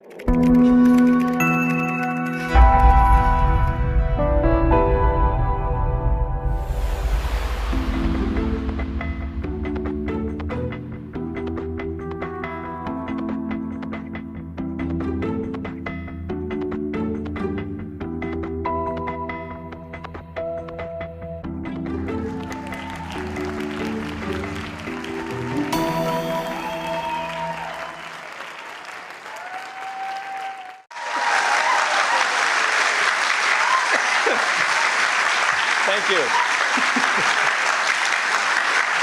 Thank you.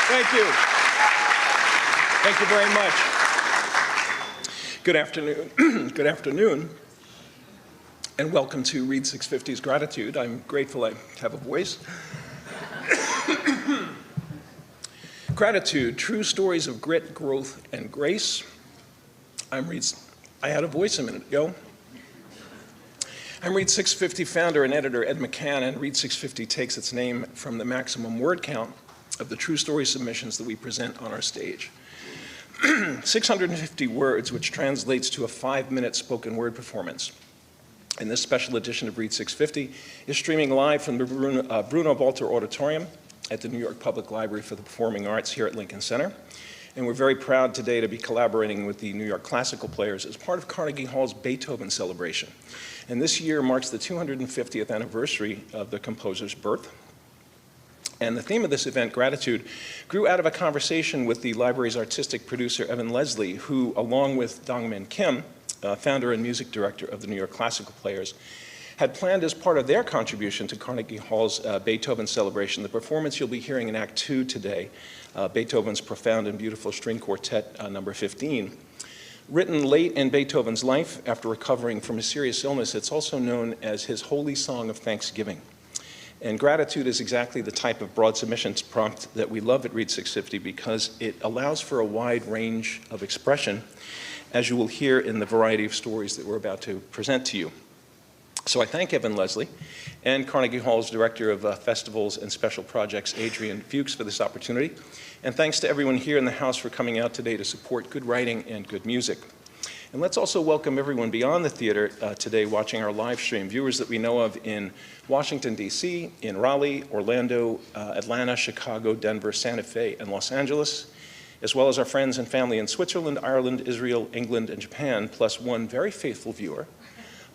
Thank you. Thank you very much. Good afternoon. Good afternoon. And welcome to Read650's Gratitude. I'm grateful I have a voice. Gratitude, true stories of grit, growth, and grace. I had a voice a minute ago. I'm Read650 founder and editor Ed McCann, and Read650 takes its name from the maximum word count of the true story submissions that we present on our stage. 650 words, which translates to a 5-minute spoken word performance. And this special edition of Read650 is streaming live from the Bruno Auditorium at the New York Public Library for the Performing Arts here at Lincoln Center. And we're very proud today to be collaborating with the New York Classical Players as part of Carnegie Hall's Beethoven celebration. And this year marks the 250th anniversary of the composer's birth. And the theme of this event, Gratitude, grew out of a conversation with the library's artistic producer, Evan Leslie, who, along with Dongmin Kim, founder and music director of the New York Classical Players, had planned as part of their contribution to Carnegie Hall's Beethoven celebration the performance you'll be hearing in Act 2 today, Beethoven's Profound and Beautiful String Quartet number 15. Written late in Beethoven's life after recovering from a serious illness, it's also known as his Holy Song of Thanksgiving. And Gratitude is exactly the type of broad submissions prompt that we love at Read650 because it allows for a wide range of expression, as you will hear in the variety of stories that we're about to present to you. So I thank Evan Leslie and Carnegie Hall's Director of Festivals and Special Projects, Adrian Fuchs, for this opportunity. And thanks to everyone here in the house for coming out today to support good writing and good music. And let's also welcome everyone beyond the theater today watching our live stream, viewers that we know of in Washington, D.C., in Raleigh, Orlando, Atlanta, Chicago, Denver, Santa Fe, and Los Angeles, as well as our friends and family in Switzerland, Ireland, Israel, England, and Japan, plus one very faithful viewer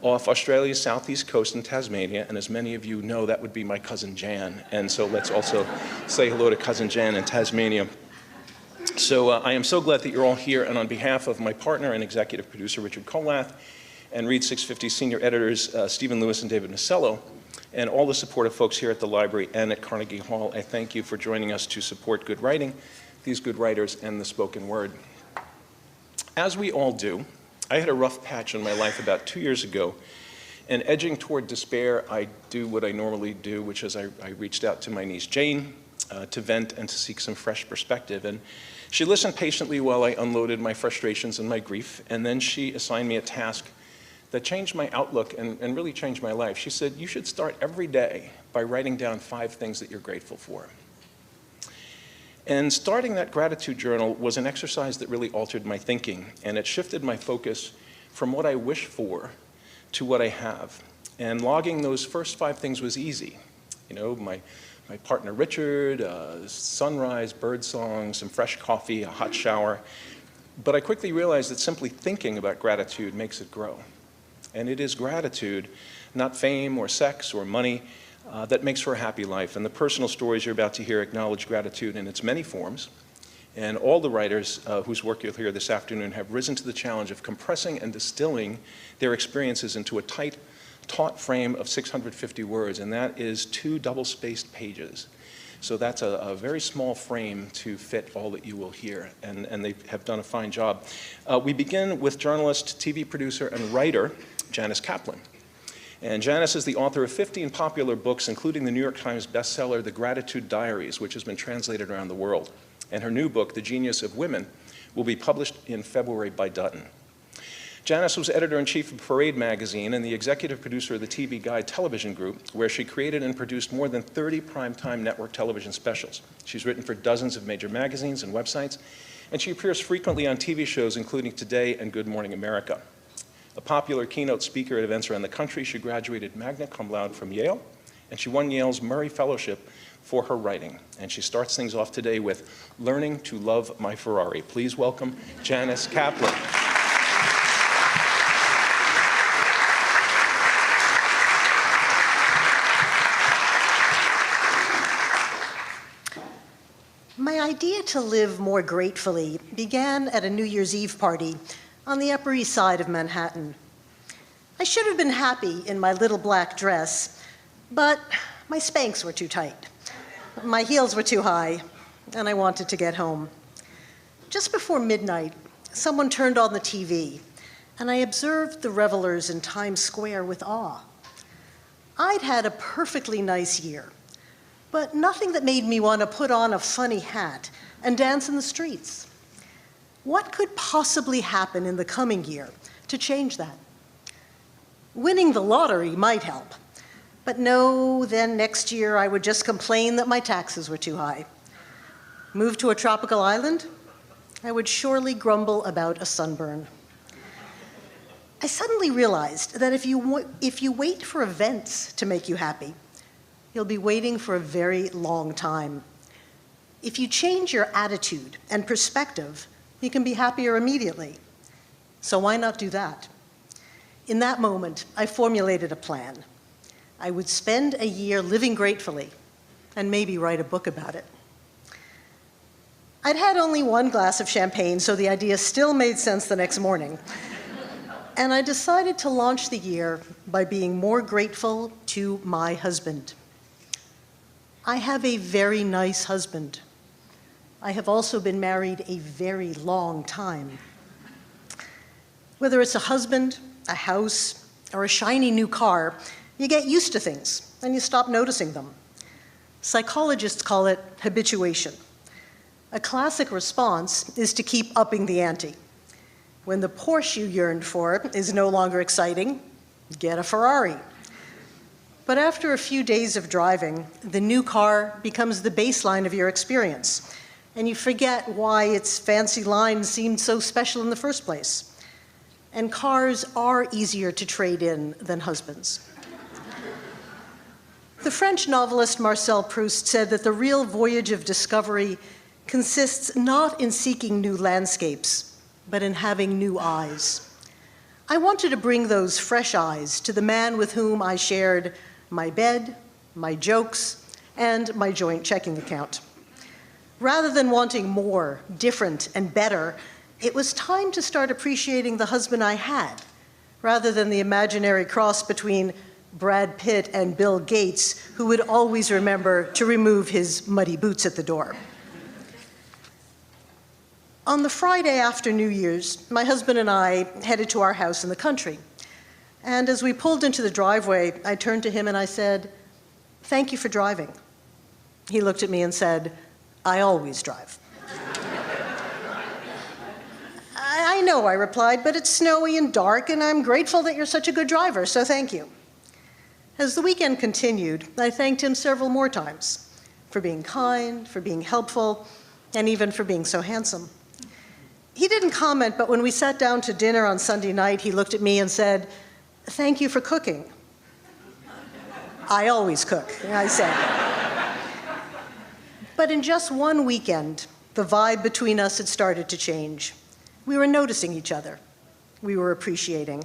off Australia's southeast coast in Tasmania, and as many of you know, that would be my cousin Jan. And so let's also say hello to cousin Jan in Tasmania. So I am so glad that you're all here, and on behalf of my partner and executive producer, Richard Colath, and Read650 senior editors, Stephen Lewis and David Masello, and all the supportive folks here at the library and at Carnegie Hall, I thank you for joining us to support good writing, these good writers, and the spoken word. As we all do, I had a rough patch in my life about 2 years ago, and edging toward despair, I do what I normally do, which is I reached out to my niece Jane to vent and to seek some fresh perspective. And she listened patiently while I unloaded my frustrations and my grief, and then she assigned me a task that changed my outlook and really changed my life. She said, you should start every day by writing down 5 things that you're grateful for. And starting that gratitude journal was an exercise that really altered my thinking, and it shifted my focus from what I wish for to what I have. And logging those first 5 things was easy. You know, my partner Richard, sunrise, bird song, some fresh coffee, a hot shower. But I quickly realized that simply thinking about gratitude makes it grow. And it is gratitude, not fame or sex or money, that makes for a happy life. And the personal stories you're about to hear acknowledge gratitude in its many forms. And all the writers whose work you'll hear this afternoon have risen to the challenge of compressing and distilling their experiences into a tight, taut frame of 650 words, and that is 2 double-spaced pages. So that's a very small frame to fit all that you will hear, and they have done a fine job. We begin with journalist, TV producer, and writer Janice Kaplan. And Janice is the author of 15 popular books, including the New York Times bestseller, The Gratitude Diaries, which has been translated around the world. And her new book, The Genius of Women, will be published in February by Dutton. Janice was editor-in-chief of Parade magazine and the executive producer of the TV Guide television group, where she created and produced more than 30 primetime network television specials. She's written for dozens of major magazines and websites, and she appears frequently on TV shows, including Today and Good Morning America. A popular keynote speaker at events around the country, she graduated magna cum laude from Yale, and she won Yale's Murray Fellowship for her writing. And she starts things off today with Learning to Love My Ferrari. Please welcome Janice Kaplan. My idea to live more gratefully began at a New Year's Eve party on the Upper East Side of Manhattan. I should have been happy in my little black dress, but my Spanx were too tight. My heels were too high, and I wanted to get home. Just before midnight, someone turned on the TV, and I observed the revelers in Times Square with awe. I'd had a perfectly nice year, but nothing that made me want to put on a funny hat and dance in the streets. What could possibly happen in the coming year to change that? Winning the lottery might help, but no, then next year I would just complain that my taxes were too high. Move to a tropical island? I would surely grumble about a sunburn. I suddenly realized that if you wait for events to make you happy, you'll be waiting for a very long time. If you change your attitude and perspective, you can be happier immediately. So why not do that? In that moment, I formulated a plan. I would spend a year living gratefully and maybe write a book about it. I'd had only one glass of champagne, so the idea still made sense the next morning. And I decided to launch the year by being more grateful to my husband. I have a very nice husband. I have also been married a very long time. Whether it's a husband, a house, or a shiny new car, you get used to things and you stop noticing them. Psychologists call it habituation. A classic response is to keep upping the ante. When the Porsche you yearned for is no longer exciting, get a Ferrari. But after a few days of driving, the new car becomes the baseline of your experience, and you forget why its fancy lines seemed so special in the first place. And cars are easier to trade in than husbands. The French novelist Marcel Proust said that the real voyage of discovery consists not in seeking new landscapes, but in having new eyes. I wanted to bring those fresh eyes to the man with whom I shared my bed, my jokes, and my joint checking account. Rather than wanting more, different, and better, it was time to start appreciating the husband I had, rather than the imaginary cross between Brad Pitt and Bill Gates, who would always remember to remove his muddy boots at the door. On the Friday after New Year's, my husband and I headed to our house in the country. And as we pulled into the driveway, I turned to him and I said, "Thank you for driving." He looked at me and said, "I always drive." I know, I replied, but it's snowy and dark, and I'm grateful that you're such a good driver, so thank you. As the weekend continued, I thanked him several more times for being kind, for being helpful, and even for being so handsome. He didn't comment, but when we sat down to dinner on Sunday night, he looked at me and said, "Thank you for cooking." "I always cook," I said. But in just one weekend, the vibe between us had started to change. We were noticing each other. We were appreciating.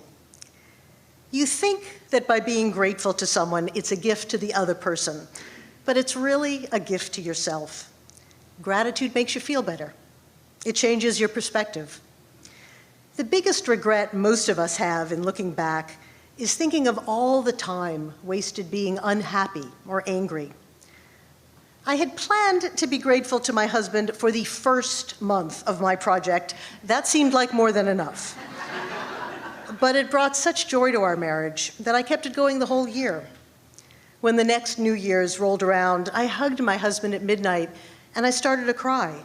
You think that by being grateful to someone, it's a gift to the other person, but it's really a gift to yourself. Gratitude makes you feel better. It changes your perspective. The biggest regret most of us have in looking back is thinking of all the time wasted being unhappy or angry. I had planned to be grateful to my husband for the first month of my project. That seemed like more than enough. But it brought such joy to our marriage that I kept it going the whole year. When the next New Year's rolled around, I hugged my husband at midnight and I started to cry.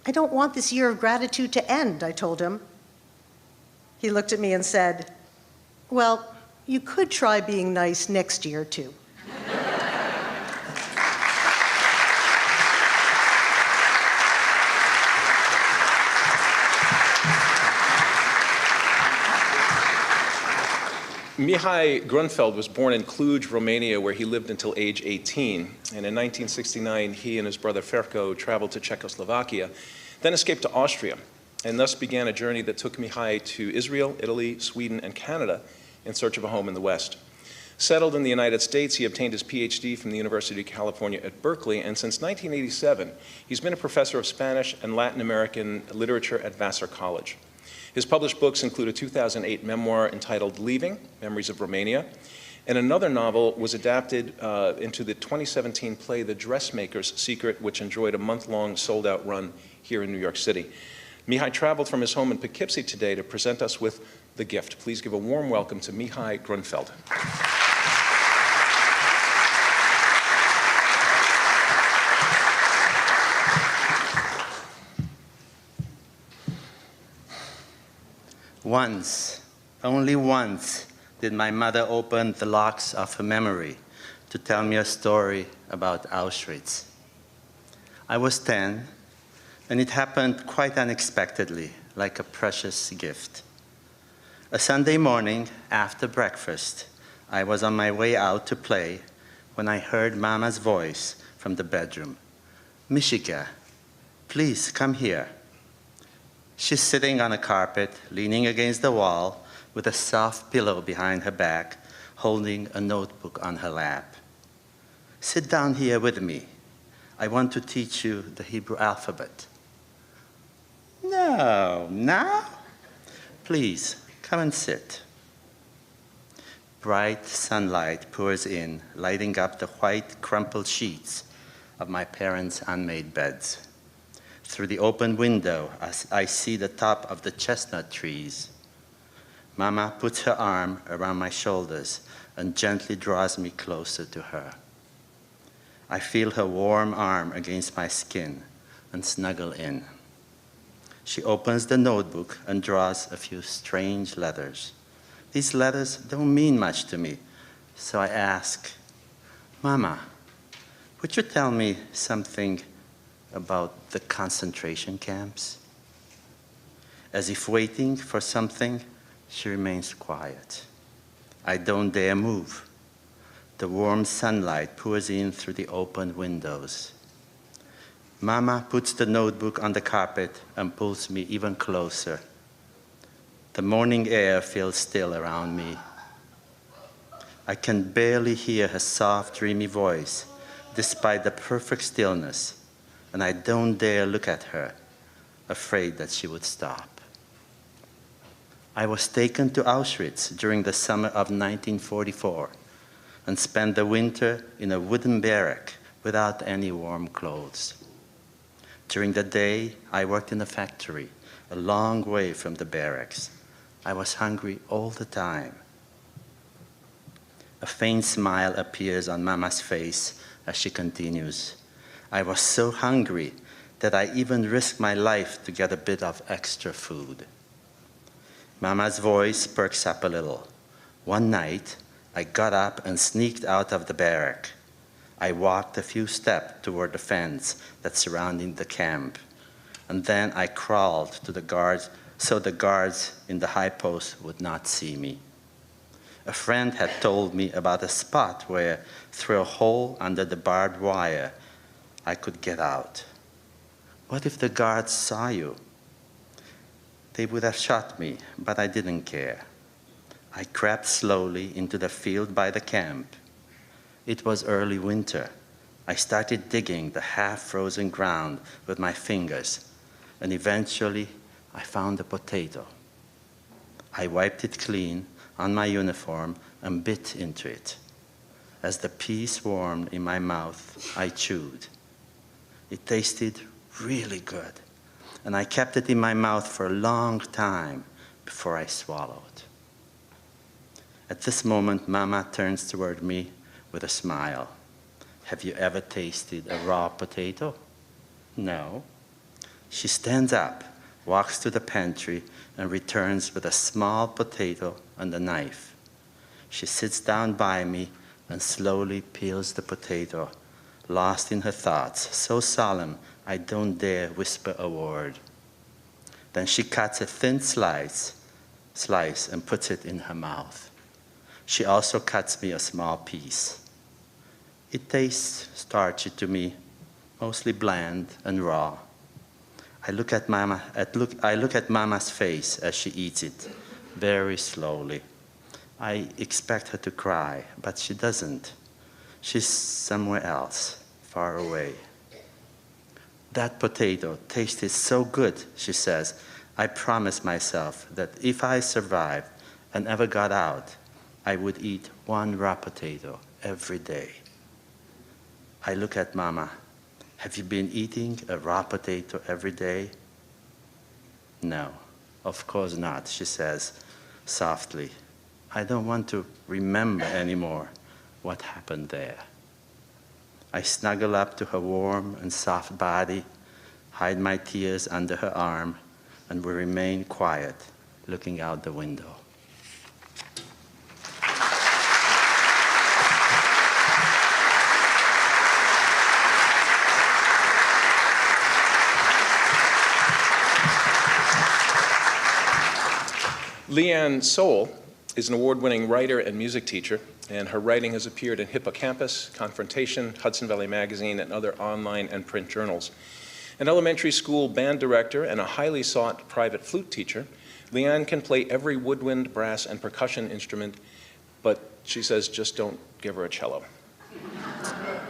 "I don't want this year of gratitude to end," I told him. He looked at me and said, "Well, you could try being nice next year, too." Mihai Grunfeld was born in Cluj, Romania, where he lived until age 18. And in 1969, he and his brother Ferko traveled to Czechoslovakia, then escaped to Austria, and thus began a journey that took Mihai to Israel, Italy, Sweden, and Canada in search of a home in the West. Settled in the United States, he obtained his PhD from the University of California at Berkeley, and since 1987, he's been a professor of Spanish and Latin American literature at Vassar College. His published books include a 2008 memoir entitled Leaving, Memories of Romania, and another novel was adapted into the 2017 play The Dressmaker's Secret, which enjoyed a month-long sold-out run here in New York City. Mihai traveled from his home in Poughkeepsie today to present us with The Gift. Please give a warm welcome to Mihai Grunfeld. Once, only once, did my mother open the locks of her memory to tell me a story about Auschwitz. I was 10, and it happened quite unexpectedly, like a precious gift. A Sunday morning, after breakfast, I was on my way out to play when I heard Mama's voice from the bedroom. "Mishika, please come here." She's sitting on a carpet, leaning against the wall, with a soft pillow behind her back, holding a notebook on her lap. "Sit down here with me. I want to teach you the Hebrew alphabet." "No, now? Please, come and sit." Bright sunlight pours in, lighting up the white, crumpled sheets of my parents' unmade beds. Through the open window, I see the top of the chestnut trees. Mama puts her arm around my shoulders and gently draws me closer to her. I feel her warm arm against my skin and snuggle in. She opens the notebook and draws a few strange letters. These letters don't mean much to me, so I ask, "Mama, would you tell me something about the concentration camps?" As if waiting for something, she remains quiet. I don't dare move. The warm sunlight pours in through the open windows. Mama puts the notebook on the carpet and pulls me even closer. The morning air feels still around me. I can barely hear her soft, dreamy voice, despite the perfect stillness, and I don't dare look at her, afraid that she would stop. I was taken to Auschwitz during the summer of 1944 and spent the winter in a wooden barrack without any warm clothes. During the day, I worked in a factory a long way from the barracks. I was hungry all the time. A faint smile appears on Mama's face as she continues. I was so hungry that I even risked my life to get a bit of extra food. Mama's voice perks up a little. One night, I got up and sneaked out of the barrack. I walked a few steps toward the fence that's surrounding the camp, and then I crawled to the guards so the guards in the high post would not see me. A friend had told me about a spot where, through a hole under the barbed wire, I could get out. What if the guards saw you? They would have shot me, but I didn't care. I crept slowly into the field by the camp. It was early winter. I started digging the half-frozen ground with my fingers, and eventually I found a potato. I wiped it clean on my uniform and bit into it. As the piece warmed in my mouth, I chewed. It tasted really good, and I kept it in my mouth for a long time before I swallowed. At this moment, Mama turns toward me with a smile. Have you ever tasted a raw potato? No. She stands up, walks to the pantry, and returns with a small potato and a knife. She sits down by me and slowly peels the potato, lost in her thoughts, so solemn I don't dare whisper a word. Then she cuts a thin slice and puts it in her mouth. She also cuts me a small piece. It tastes starchy to me, mostly bland and raw. I look at Mama's face as she eats it, very slowly. I expect her to cry, but she doesn't. She's somewhere else, far away. That potato tasted so good, she says. I promised myself that if I survived and ever got out, I would eat one raw potato every day. I look at Mama. Have you been eating a raw potato every day? No, of course not, she says softly. I don't want to remember anymore what happened there. I snuggle up to her warm and soft body, hide my tears under her arm, and we remain quiet, looking out the window. Liyan Soul is an award-winning writer and music teacher, and her writing has appeared in Hippocampus, Confrontation, Hudson Valley Magazine, and other online and print journals. An elementary school band director and a highly sought private flute teacher, Liyan can play every woodwind, brass, and percussion instrument, but she says just don't give her a cello.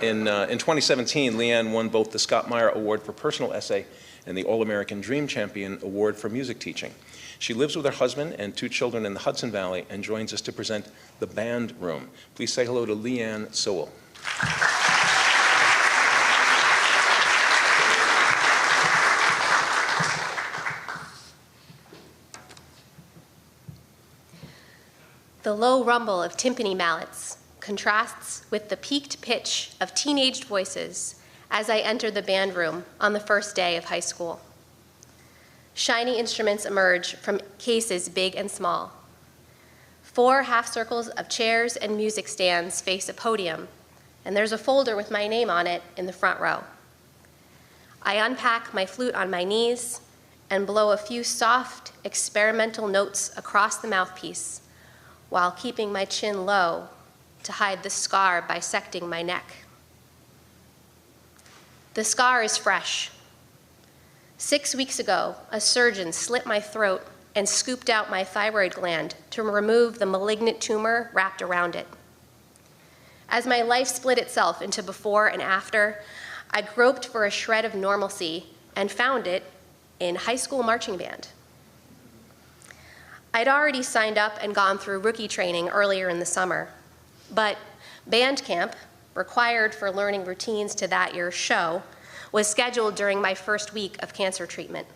In 2017, Liyan won both the Scott Meyer Award for Personal Essay and the All-American Dream Champion Award for Music Teaching. She lives with her husband and 2 children in the Hudson Valley and joins us to present The Band Room. Please say hello to Liyan Soul. The low rumble of timpani mallets contrasts with the peaked pitch of teenaged voices as I enter the band room on the first day of high school. Shiny instruments emerge from cases big and small. 4 half circles of chairs and music stands face a podium, and there's a folder with my name on it in the front row. I unpack my flute on my knees and blow a few soft, experimental notes across the mouthpiece while keeping my chin low to hide the scar bisecting my neck. The scar is fresh. 6 weeks ago, a surgeon slit my throat and scooped out my thyroid gland to remove the malignant tumor wrapped around it. As my life split itself into before and after, I groped for a shred of normalcy and found it in high school marching band. I'd already signed up and gone through rookie training earlier in the summer, but band camp, required for learning routines to that year's show, was scheduled during my first week of cancer treatment.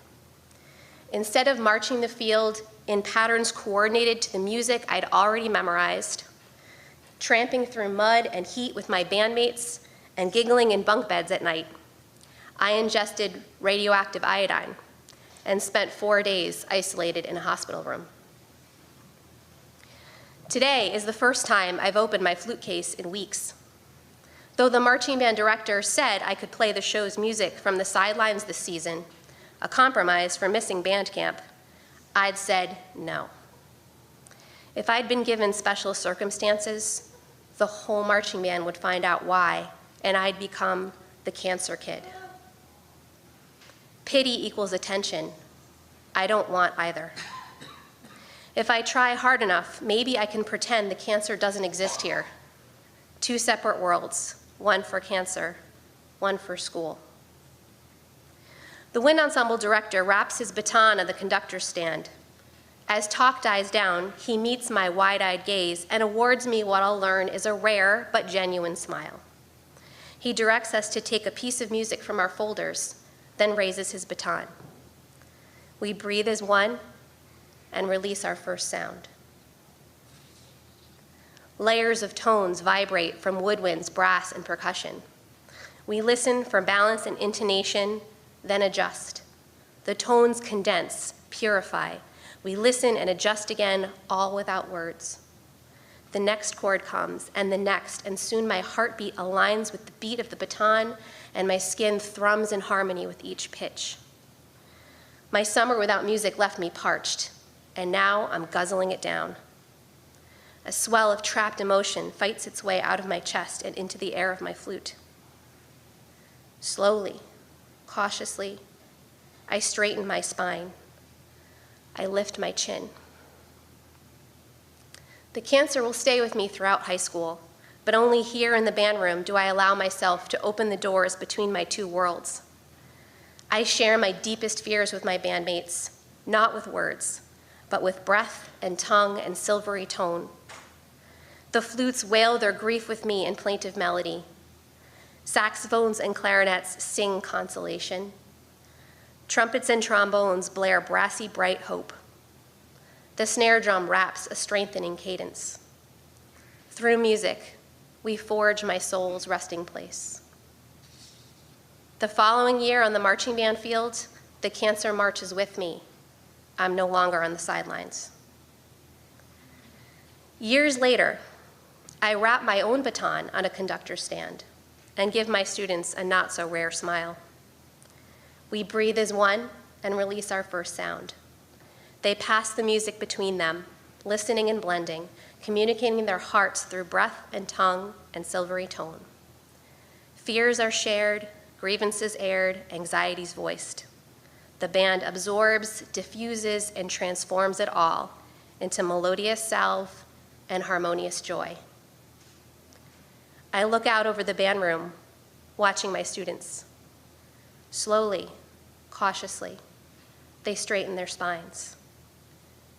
Instead of marching the field in patterns coordinated to the music I'd already memorized, tramping through mud and heat with my bandmates, and giggling in bunk beds at night, I ingested radioactive iodine and spent 4 days isolated in a hospital room. Today is the first time I've opened my flute case in weeks. Though the marching band director said I could play the show's music from the sidelines this season, a compromise for missing band camp, I'd said no. If I'd been given special circumstances, the whole marching band would find out why, and I'd become the cancer kid. Pity equals attention. I don't want either. If I try hard enough, maybe I can pretend the cancer doesn't exist here. 2 separate worlds, one for cancer, one for school. The wind ensemble director wraps his baton on the conductor's stand. As talk dies down, he meets my wide-eyed gaze and awards me what I'll learn is a rare but genuine smile. He directs us to take a piece of music from our folders, then raises his baton. We breathe as one and release our first sound. Layers of tones vibrate from woodwinds, brass, and percussion. We listen for balance and intonation, then adjust. The tones condense, purify. We listen and adjust again, all without words. The next chord comes, and the next, and soon my heartbeat aligns with the beat of the baton, and my skin thrums in harmony with each pitch. My summer without music left me parched, and now I'm guzzling it down. A swell of trapped emotion fights its way out of my chest and into the air of my flute. Slowly, cautiously, I straighten my spine. I lift my chin. The cancer will stay with me throughout high school, but only here in the band room do I allow myself to open the doors between my two worlds. I share my deepest fears with my bandmates, not with words, but with breath and tongue and silvery tone. The flutes wail their grief with me in plaintive melody. Saxophones and clarinets sing consolation. Trumpets and trombones blare brassy, bright hope. The snare drum raps a strengthening cadence. Through music, we forge my soul's resting place. The following year on the marching band field, the cancer marches with me. I'm no longer on the sidelines. Years later, I wrap my own baton on a conductor's stand and give my students a not-so-rare smile. We breathe as one and release our first sound. They pass the music between them, listening and blending, communicating their hearts through breath and tongue and silvery tone. Fears are shared, grievances aired, anxieties voiced. The band absorbs, diffuses, and transforms it all into melodious salve and harmonious joy. I look out over the band room, watching my students. Slowly, cautiously, they straighten their spines.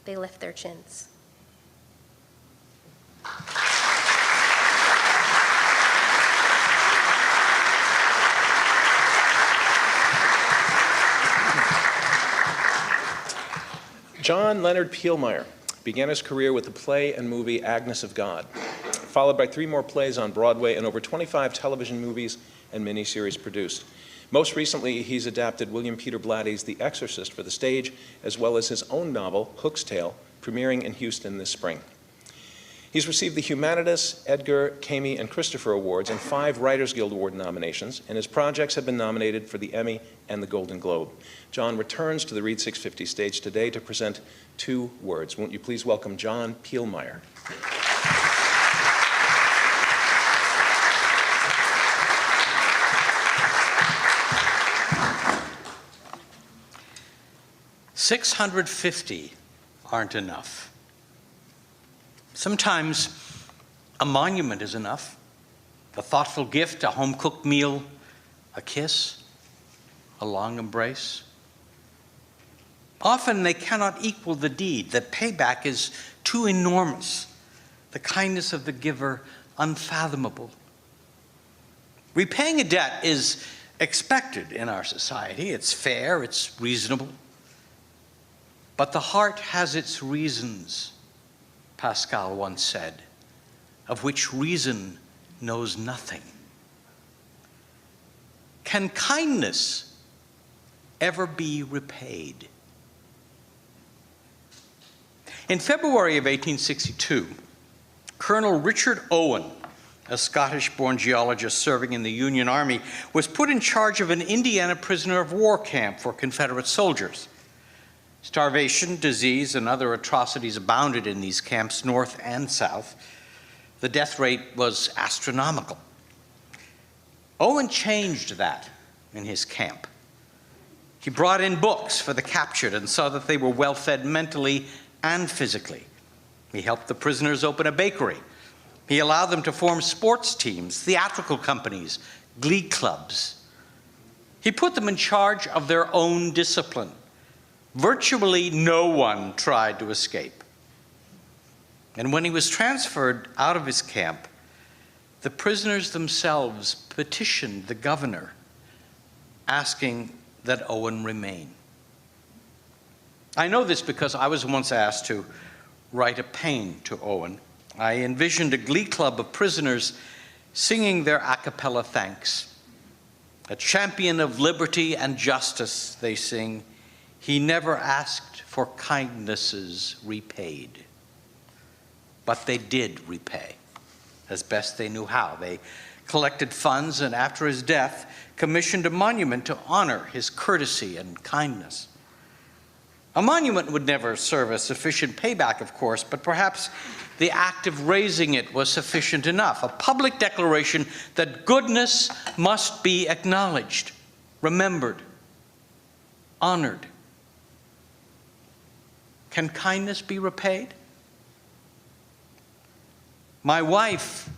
They lift their chins. John Leonard Peel Meyer began his career with the play and movie Agnes of God, followed by 3 more plays on Broadway and over 25 television movies and miniseries produced. Most recently, he's adapted William Peter Blatty's The Exorcist for the stage, as well as his own novel, Hook's Tale, premiering in Houston this spring. He's received the Humanitas, Edgar, Kami, and Christopher Awards and 5 Writers Guild Award nominations, and his projects have been nominated for the Emmy and the Golden Globe. John returns to the Read650 stage today to present 2 words. Won't you please welcome John Peel Meyer. 650 aren't enough. Sometimes a monument is enough, a thoughtful gift, a home-cooked meal, a kiss, a long embrace. Often they cannot equal the deed. The payback is too enormous, the kindness of the giver unfathomable. Repaying a debt is expected in our society. It's fair, it's reasonable. But the heart has its reasons, Pascal once said, of which reason knows nothing. Can kindness ever be repaid? In February of 1862, Colonel Richard Owen, a Scottish-born geologist serving in the Union Army, was put in charge of an Indiana prisoner of war camp for Confederate soldiers. Starvation, disease, and other atrocities abounded in these camps, north and south. The death rate was astronomical. Owen changed that in his camp. He brought in books for the captured and saw that they were well fed mentally and physically. He helped the prisoners open a bakery. He allowed them to form sports teams, theatrical companies, glee clubs. He put them in charge of their own discipline. Virtually no one tried to escape. And when he was transferred out of his camp, the prisoners themselves petitioned the governor, asking that Owen remain. I know this because I was once asked to write a paean to Owen. I envisioned a glee club of prisoners singing their a cappella thanks. A champion of liberty and justice, they sing, he never asked for kindnesses repaid. But they did repay, as best they knew how. They collected funds and after his death, commissioned a monument to honor his courtesy and kindness. A monument would never serve as sufficient payback, of course, but perhaps the act of raising it was sufficient enough. A public declaration that goodness must be acknowledged, remembered, honored. Can kindness be repaid? My wife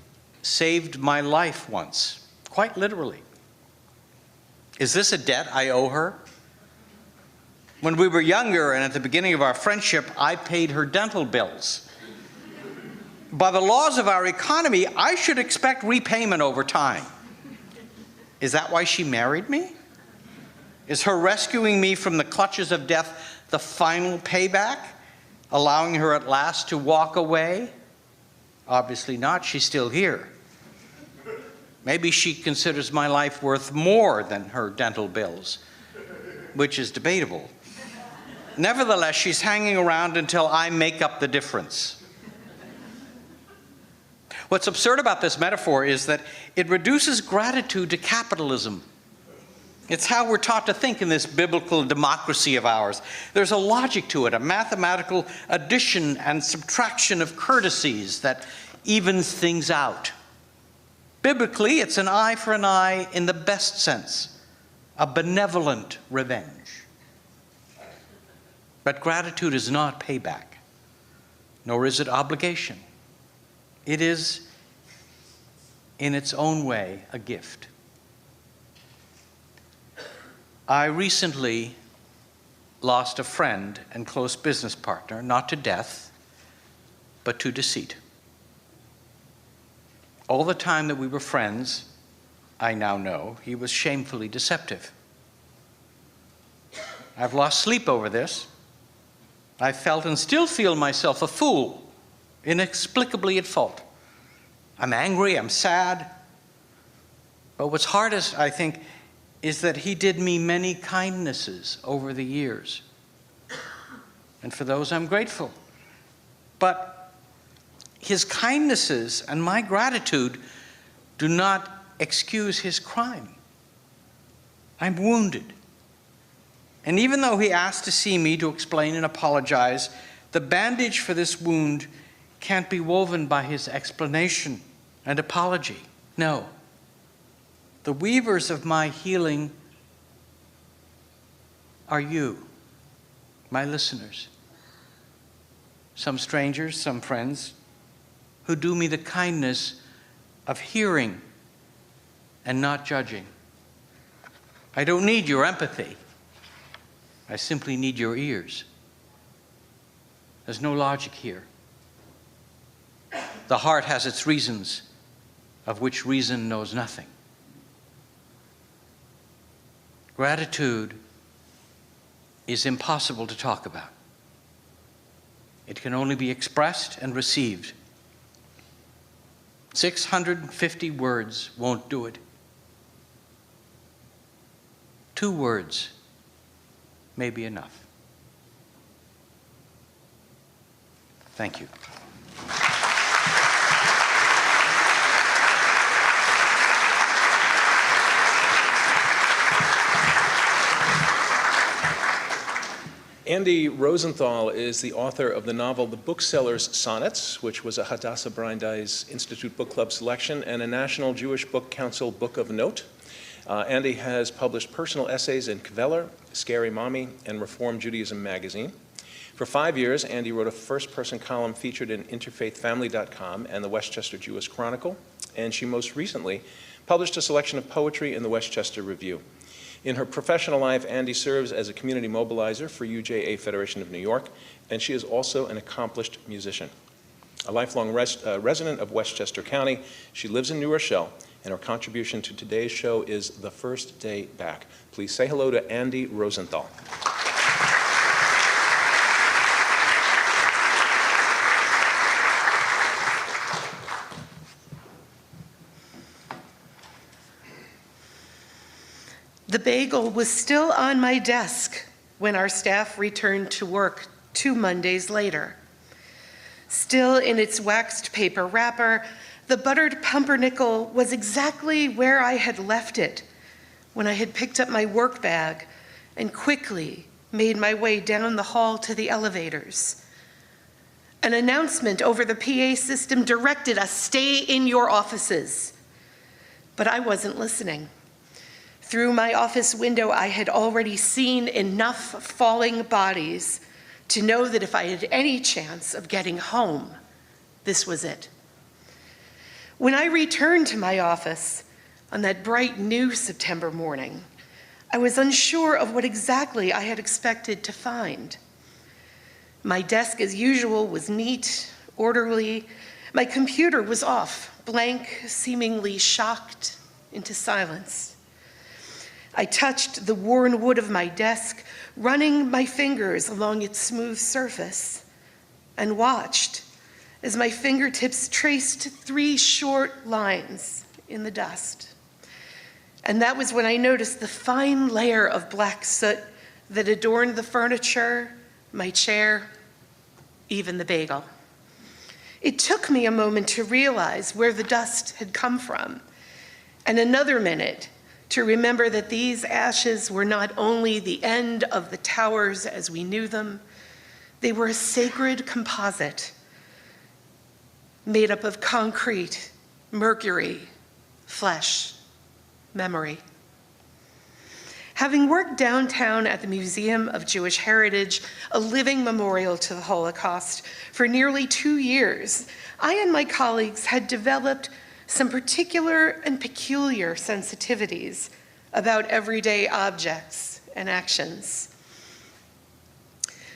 saved my life once, quite literally. Is this a debt I owe her? When we were younger and at the beginning of our friendship, I paid her dental bills. By the laws of our economy, I should expect repayment over time. Is that why she married me? Is her rescuing me from the clutches of death the final payback, allowing her at last to walk away? Obviously not. She's still here. Maybe she considers my life worth more than her dental bills, which is debatable. Nevertheless, she's hanging around until I make up the difference. What's absurd about this metaphor is that it reduces gratitude to capitalism. It's how we're taught to think in this biblical democracy of ours. There's a logic to it, a mathematical addition and subtraction of courtesies that evens things out. Biblically, it's an eye for an eye in the best sense, a benevolent revenge. But gratitude is not payback, nor is it obligation. It is, in its own way, a gift. I recently lost a friend and close business partner, not to death, but to deceit. All the time that we were friends, I now know, he was shamefully deceptive. I've lost sleep over this. I felt and still feel myself a fool, inexplicably at fault. I'm angry, I'm sad. But what's hardest, I think, is that he did me many kindnesses over the years. And for those I'm grateful. But his kindnesses and my gratitude do not excuse his crime. I'm wounded. And even though he asked to see me to explain and apologize, the bandage for this wound can't be woven by his explanation and apology. No. The weavers of my healing are you, my listeners. Some strangers, some friends, who do me the kindness of hearing and not judging. I don't need your empathy. I simply need your ears. There's no logic here. The heart has its reasons, of which reason knows nothing. Gratitude is impossible to talk about. It can only be expressed and received. 650 words won't do it. 2 words may be enough. Thank you. Andy Rosenthal is the author of the novel The Bookseller's Sonnets, which was a Hadassah Brandeis Institute Book Club selection and a National Jewish Book Council Book of Note. Andy has published personal essays in Kveller, Scary Mommy, and Reform Judaism magazine. For 5 years, Andy wrote a first-person column featured in interfaithfamily.com and the Westchester Jewish Chronicle, and she most recently published a selection of poetry in the Westchester Review. In her professional life, Andy serves as a community mobilizer for UJA Federation of New York, and she is also an accomplished musician. A lifelong resident of Westchester County, she lives in New Rochelle, and her contribution to today's show is The First Day Back. Please say hello to Andy Rosenthal. The bagel was still on my desk when our staff returned to work 2 Mondays later. Still in its waxed paper wrapper, the buttered pumpernickel was exactly where I had left it when I had picked up my work bag and quickly made my way down the hall to the elevators. An announcement over the PA system directed us, "Stay in your offices." But I wasn't listening. Through my office window, I had already seen enough falling bodies to know that if I had any chance of getting home, this was it. When I returned to my office on that bright new September morning, I was unsure of what exactly I had expected to find. My desk, as usual, was neat, orderly. My computer was off, blank, seemingly shocked into silence. I touched the worn wood of my desk, running my fingers along its smooth surface, and watched as my fingertips traced 3 short lines in the dust. And that was when I noticed the fine layer of black soot that adorned the furniture, my chair, even the bagel. It took me a moment to realize where the dust had come from, and another minute to remember that these ashes were not only the end of the towers as we knew them, they were a sacred composite made up of concrete, mercury, flesh, memory. Having worked downtown at the Museum of Jewish Heritage, a living memorial to the Holocaust, for nearly 2 years, I and my colleagues had developed some particular and peculiar sensitivities about everyday objects and actions.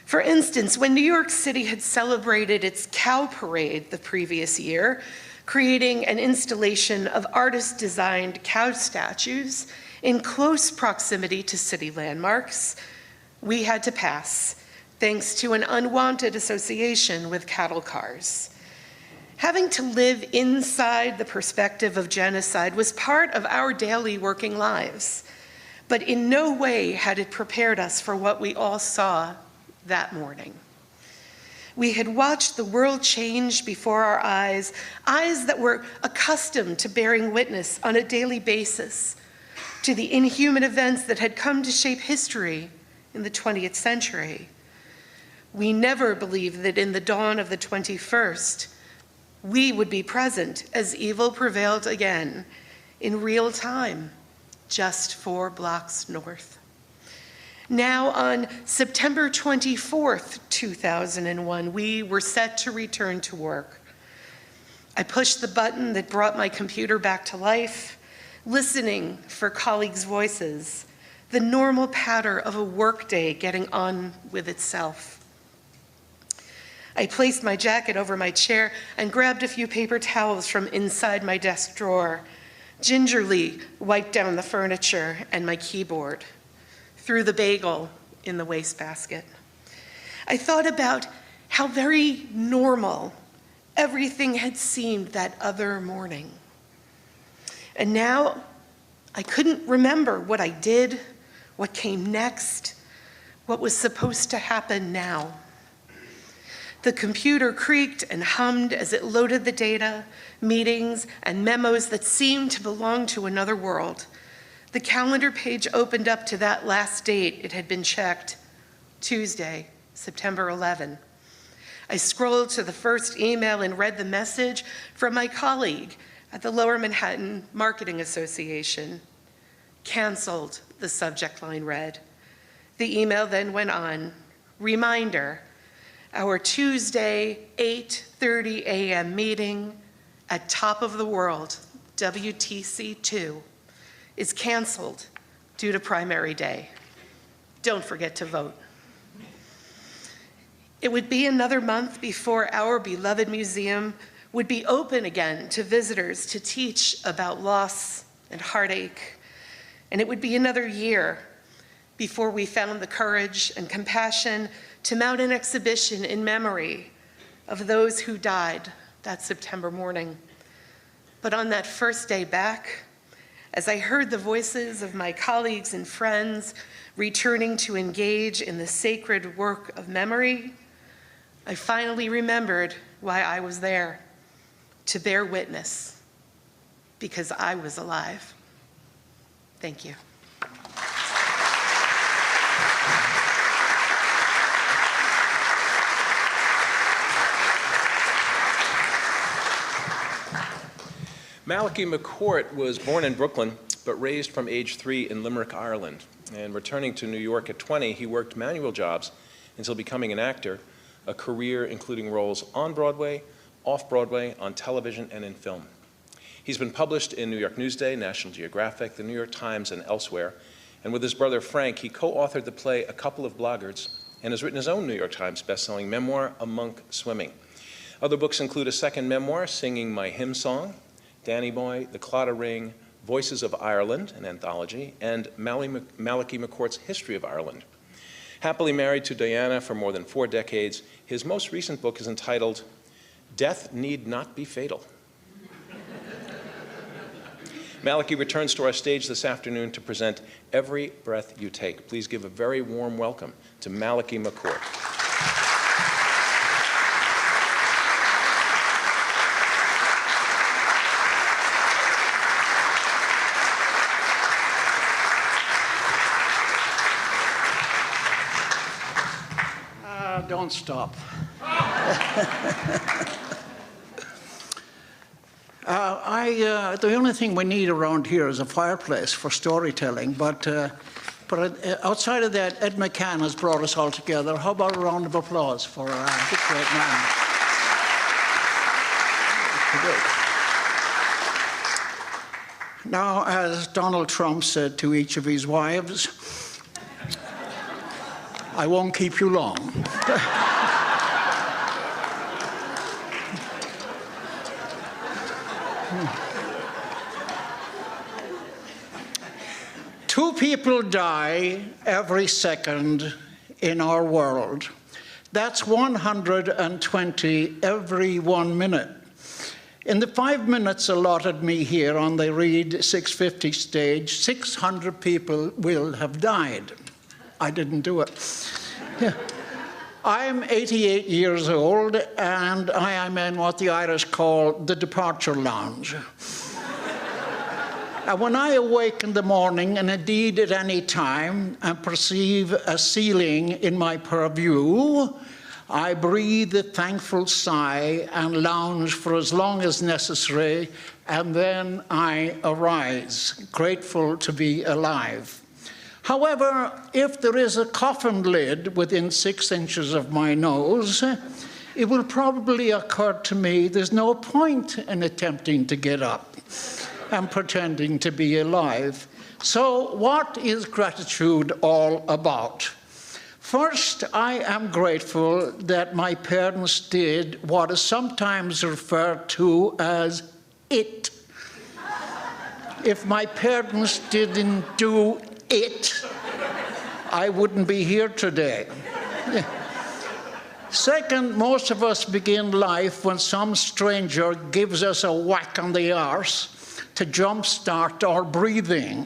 For instance, when New York City had celebrated its cow parade the previous year, creating an installation of artist-designed cow statues in close proximity to city landmarks, we had to pass, thanks to an unwanted association with cattle cars. Having to live inside the perspective of genocide was part of our daily working lives, but in no way had it prepared us for what we all saw that morning. We had watched the world change before our eyes, eyes that were accustomed to bearing witness on a daily basis to the inhuman events that had come to shape history in the 20th century. We never believed that in the dawn of the 21st, we would be present as evil prevailed again in real time, just 4 blocks north. Now on September 24th, 2001, we were set to return to work. I pushed the button that brought my computer back to life, listening for colleagues' voices, the normal patter of a workday getting on with itself. I placed my jacket over my chair and grabbed a few paper towels from inside my desk drawer, gingerly wiped down the furniture and my keyboard, threw the bagel in the wastebasket. I thought about how very normal everything had seemed that other morning. And now I couldn't remember what I did, what came next, what was supposed to happen now. The computer creaked and hummed as it loaded the data, meetings, and memos that seemed to belong to another world. The calendar page opened up to that last date it had been checked, Tuesday, September 11. I scrolled to the first email and read the message from my colleague at the Lower Manhattan Marketing Association. Canceled, the subject line read. The email then went on, reminder, our Tuesday 8:30 a.m. meeting at Top of the World, WTC2, is canceled due to primary day. Don't forget to vote. It would be another month before our beloved museum would be open again to visitors to teach about loss and heartache. And it would be another year before we found the courage and compassion to mount an exhibition in memory of those who died that September morning. But on that first day back, as I heard the voices of my colleagues and friends returning to engage in the sacred work of memory, I finally remembered why I was there, to bear witness, because I was alive. Thank you. Malachy McCourt was born in Brooklyn, but raised from age 3 in Limerick, Ireland. And returning to New York at 20, he worked manual jobs until becoming an actor, a career including roles on Broadway, off Broadway, on television, and in film. He's been published in New York Newsday, National Geographic, the New York Times, and elsewhere. And with his brother Frank, he co-authored the play A Couple of Blackguards and has written his own New York Times bestselling memoir, A Monk Swimming. Other books include a second memoir, Singing My Hymn Song, Danny Boy, The Clotter Ring, Voices of Ireland, an anthology, and Malachy McCourt's History of Ireland. Happily married to Diana for more than 4 decades, his most recent book is entitled Death Need Not Be Fatal. Malachy returns to our stage this afternoon to present Every Breath You Take. Please give a very warm welcome to Malachy McCourt. Don't stop. The only thing we need around here is a fireplace for storytelling, but outside of that, Ed McCann has brought us all together. How about a round of applause for the great man? Now, as Donald Trump said to each of his wives, I won't keep you long. Two people die every second in our world. That's 120 every 1 minute. In the 5 minutes allotted me here on the Read650 stage, 600 people will have died. I didn't do it. Yeah. I'm 88 years old, and I am in what the Irish call the departure lounge. And when I awake in the morning, and indeed at any time, and perceive a ceiling in my purview, I breathe a thankful sigh and lounge for as long as necessary, and then I arise, grateful to be alive. However, if there is a coffin lid within 6 inches of my nose, it will probably occur to me there's no point in attempting to get up and pretending to be alive. So what is gratitude all about? First, I am grateful that my parents did what is sometimes referred to as it. If my parents didn't do it, I wouldn't be here today. Second, most of us begin life when some stranger gives us a whack on the arse to jumpstart our breathing.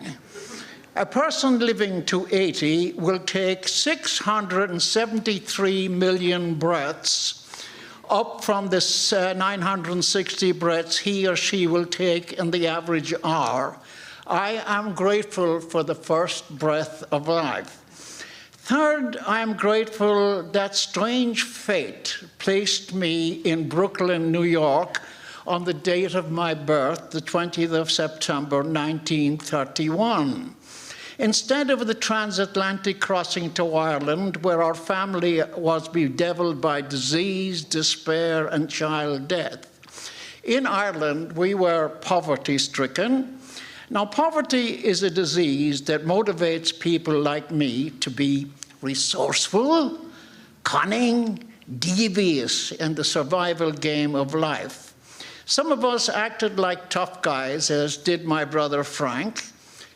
A person living to 80 will take 673 million breaths, up from the 960 breaths he or she will take in the average hour. I am grateful for the first breath of life. Third, I am grateful that strange fate placed me in Brooklyn, New York, on the date of my birth, the 20th of September, 1931. Instead of the transatlantic crossing to Ireland, where our family was bedeviled by disease, despair, and child death. In Ireland, we were poverty-stricken. Now, poverty is a disease that motivates people like me to be resourceful, cunning, devious in the survival game of life. Some of us acted like tough guys, as did my brother Frank.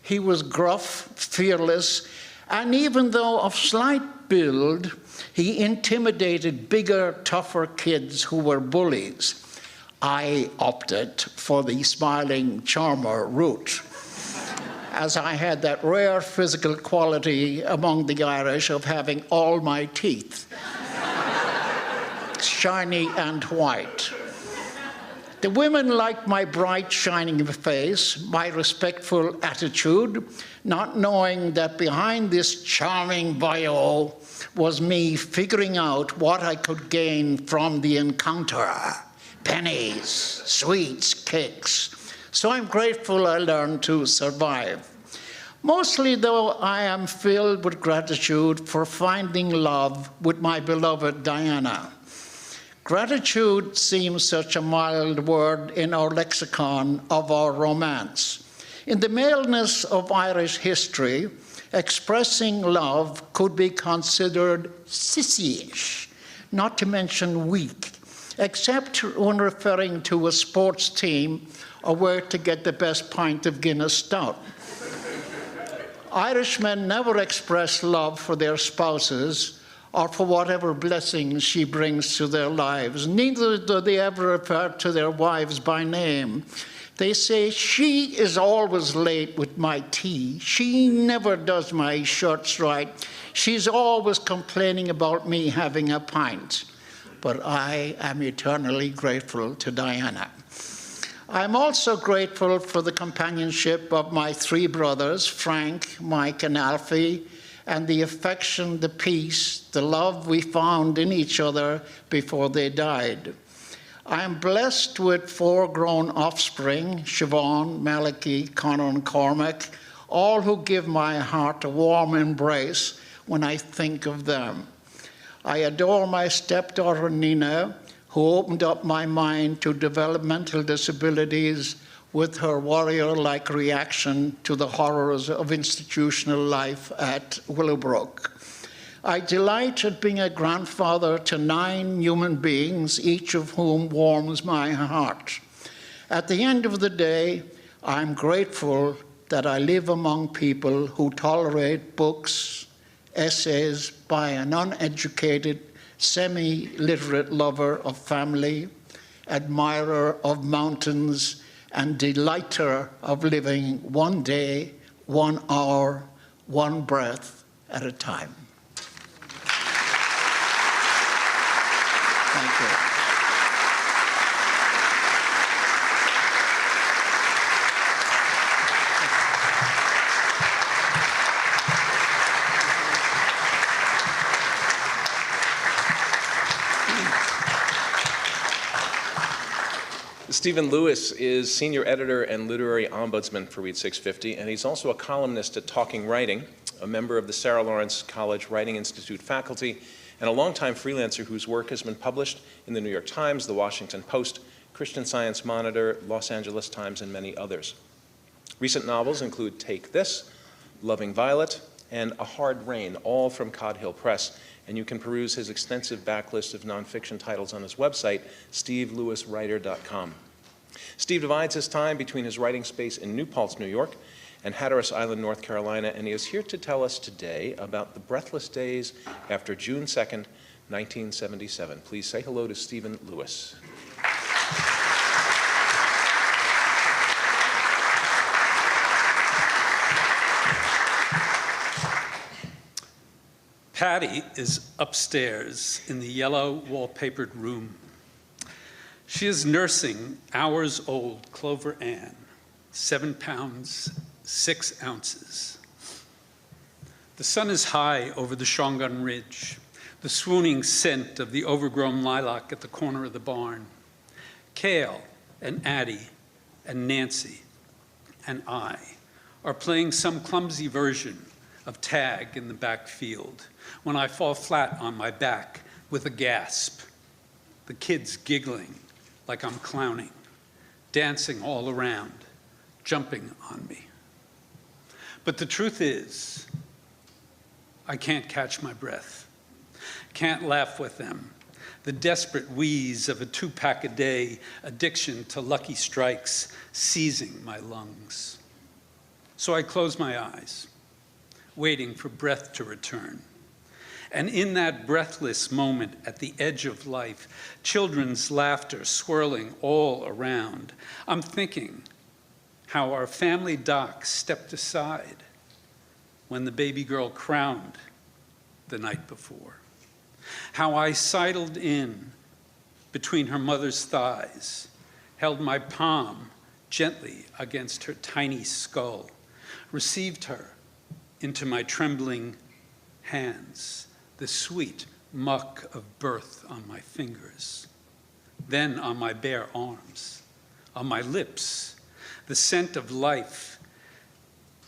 He was gruff, fearless, and even though of slight build, he intimidated bigger, tougher kids who were bullies. I opted for the smiling charmer route, as I had that rare physical quality among the Irish of having all my teeth, shiny and white. The women liked my bright, shining face, my respectful attitude, not knowing that behind this charming bio was me figuring out what I could gain from the encounter. Pennies, sweets, cakes. So I'm grateful I learned to survive. Mostly, though, I am filled with gratitude for finding love with my beloved Diana. Gratitude seems such a mild word in our lexicon of our romance. In the maleness of Irish history, expressing love could be considered sissy-ish, not to mention weak, except when referring to a sports team or where to get the best pint of Guinness Stout. Irishmen never express love for their spouses or for whatever blessings she brings to their lives. Neither do they ever refer to their wives by name. They say, she is always late with my tea. She never does my shirts right. She's always complaining about me having a pint. But I am eternally grateful to Diana. I'm also grateful for the companionship of my three brothers, Frank, Mike, and Alfie, and the affection, the peace, the love we found in each other before they died. I am blessed with 4 grown offspring, Siobhan, Malachy, Connor, and Cormac, all who give my heart a warm embrace when I think of them. I adore my stepdaughter, Nina, who opened up my mind to developmental disabilities with her warrior-like reaction to the horrors of institutional life at Willowbrook. I delight at being a grandfather to 9 human beings, each of whom warms my heart. At the end of the day, I'm grateful that I live among people who tolerate books, essays by an uneducated, semi-literate lover of family, admirer of mountains, and delighter of living one day, 1 hour, 1 breath at a time. Thank you. Stephen Lewis is senior editor and literary ombudsman for Read650, and he's also a columnist at Talking Writing, a member of the Sarah Lawrence College Writing Institute faculty, and a longtime freelancer whose work has been published in the New York Times, the Washington Post, Christian Science Monitor, Los Angeles Times, and many others. Recent novels include Take This, Loving Violet, and A Hard Rain, all from Cod Hill Press, and you can peruse his extensive backlist of nonfiction titles on his website, stevelewiswriter.com. Steve divides his time between his writing space in New Paltz, New York, and Hatteras Island, North Carolina, and he is here to tell us today about the breathless days after June 2nd, 1977. Please say hello to Stephen Lewis. Patty is upstairs in the yellow wallpapered room. She is nursing hours-old Clover Ann, 7 pounds, 6 ounces. The sun is high over the Shongun Ridge, the swooning scent of the overgrown lilac at the corner of the barn. Kale and Addie and Nancy and I are playing some clumsy version of tag in the back field when I fall flat on my back with a gasp. The kids giggling like I'm clowning, dancing all around, jumping on me. But the truth is, I can't catch my breath, can't laugh with them. The desperate wheeze of a 2-pack a day addiction to Lucky Strikes seizing my lungs. So I close my eyes, waiting for breath to return. And in that breathless moment at the edge of life, children's laughter swirling all around, I'm thinking how our family doc stepped aside when the baby girl crowned the night before. How I sidled in between her mother's thighs, held my palm gently against her tiny skull, received her into my trembling hands, the sweet muck of birth on my fingers, then on my bare arms, on my lips, the scent of life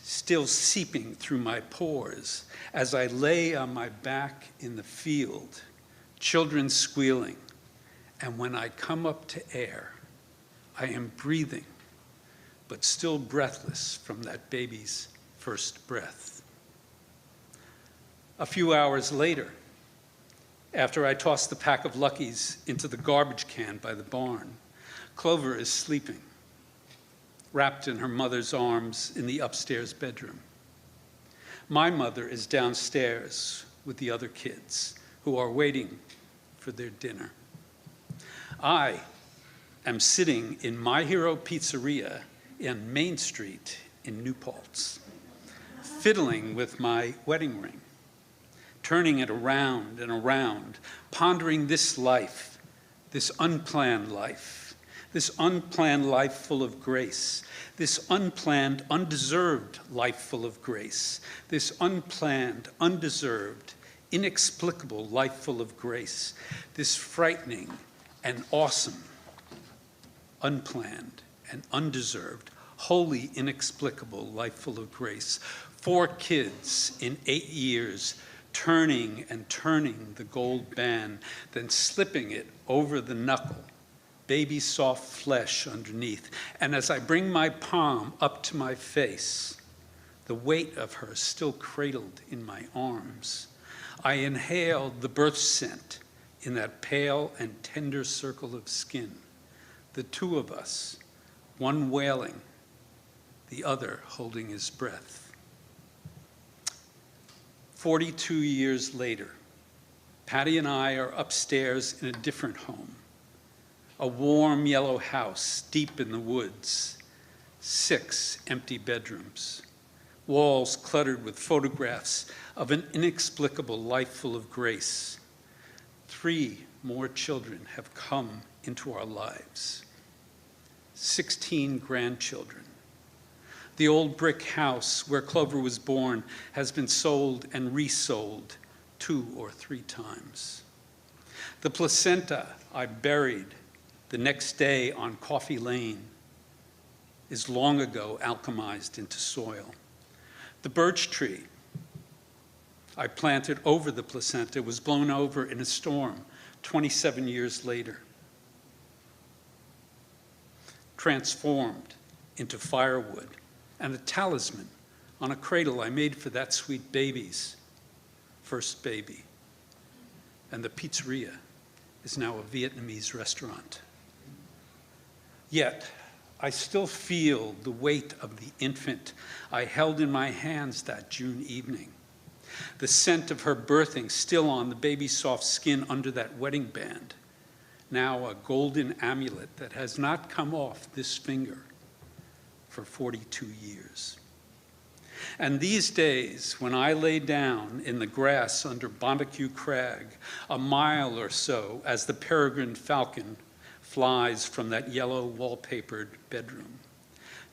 still seeping through my pores as I lay on my back in the field, children squealing, and when I come up to air, I am breathing, but still breathless from that baby's first breath. A few hours later, after I toss the pack of Luckies into the garbage can by the barn, Clover is sleeping, wrapped in her mother's arms in the upstairs bedroom. My mother is downstairs with the other kids who are waiting for their dinner. I am sitting in My Hero Pizzeria in Main Street in New Paltz, fiddling with my wedding ring, turning it around and around, pondering this life, this unplanned life full of grace, this unplanned, undeserved life full of grace, this unplanned, undeserved, inexplicable life full of grace, this frightening and awesome, unplanned and undeserved, wholly inexplicable life full of grace. 4 kids in 8 years, turning and turning the gold band, then slipping it over the knuckle, baby soft flesh underneath. And as I bring my palm up to my face, the weight of her still cradled in my arms, I inhaled the birth scent in that pale and tender circle of skin, the 2 of us, one wailing, the other holding his breath. 42 years later, Patty and I are upstairs in a different home, a warm yellow house deep in the woods, 6 empty bedrooms, walls cluttered with photographs of an inexplicable life full of grace. 3 more children have come into our lives, 16 grandchildren. The old brick house where Clover was born has been sold and resold 2 or 3 times. The placenta I buried the next day on Coffee Lane is long ago alchemized into soil. The birch tree I planted over the placenta was blown over in a storm 27 years later, transformed into firewood and a talisman on a cradle I made for that sweet baby's first baby. And the pizzeria is now a Vietnamese restaurant. Yet, I still feel the weight of the infant I held in my hands that June evening. The scent of her birthing still on the baby's soft skin under that wedding band, now a golden amulet that has not come off this finger for 42 years. And these days, when I lay down in the grass under Bonacue Crag, a mile or so as the peregrine falcon flies from that yellow wallpapered bedroom,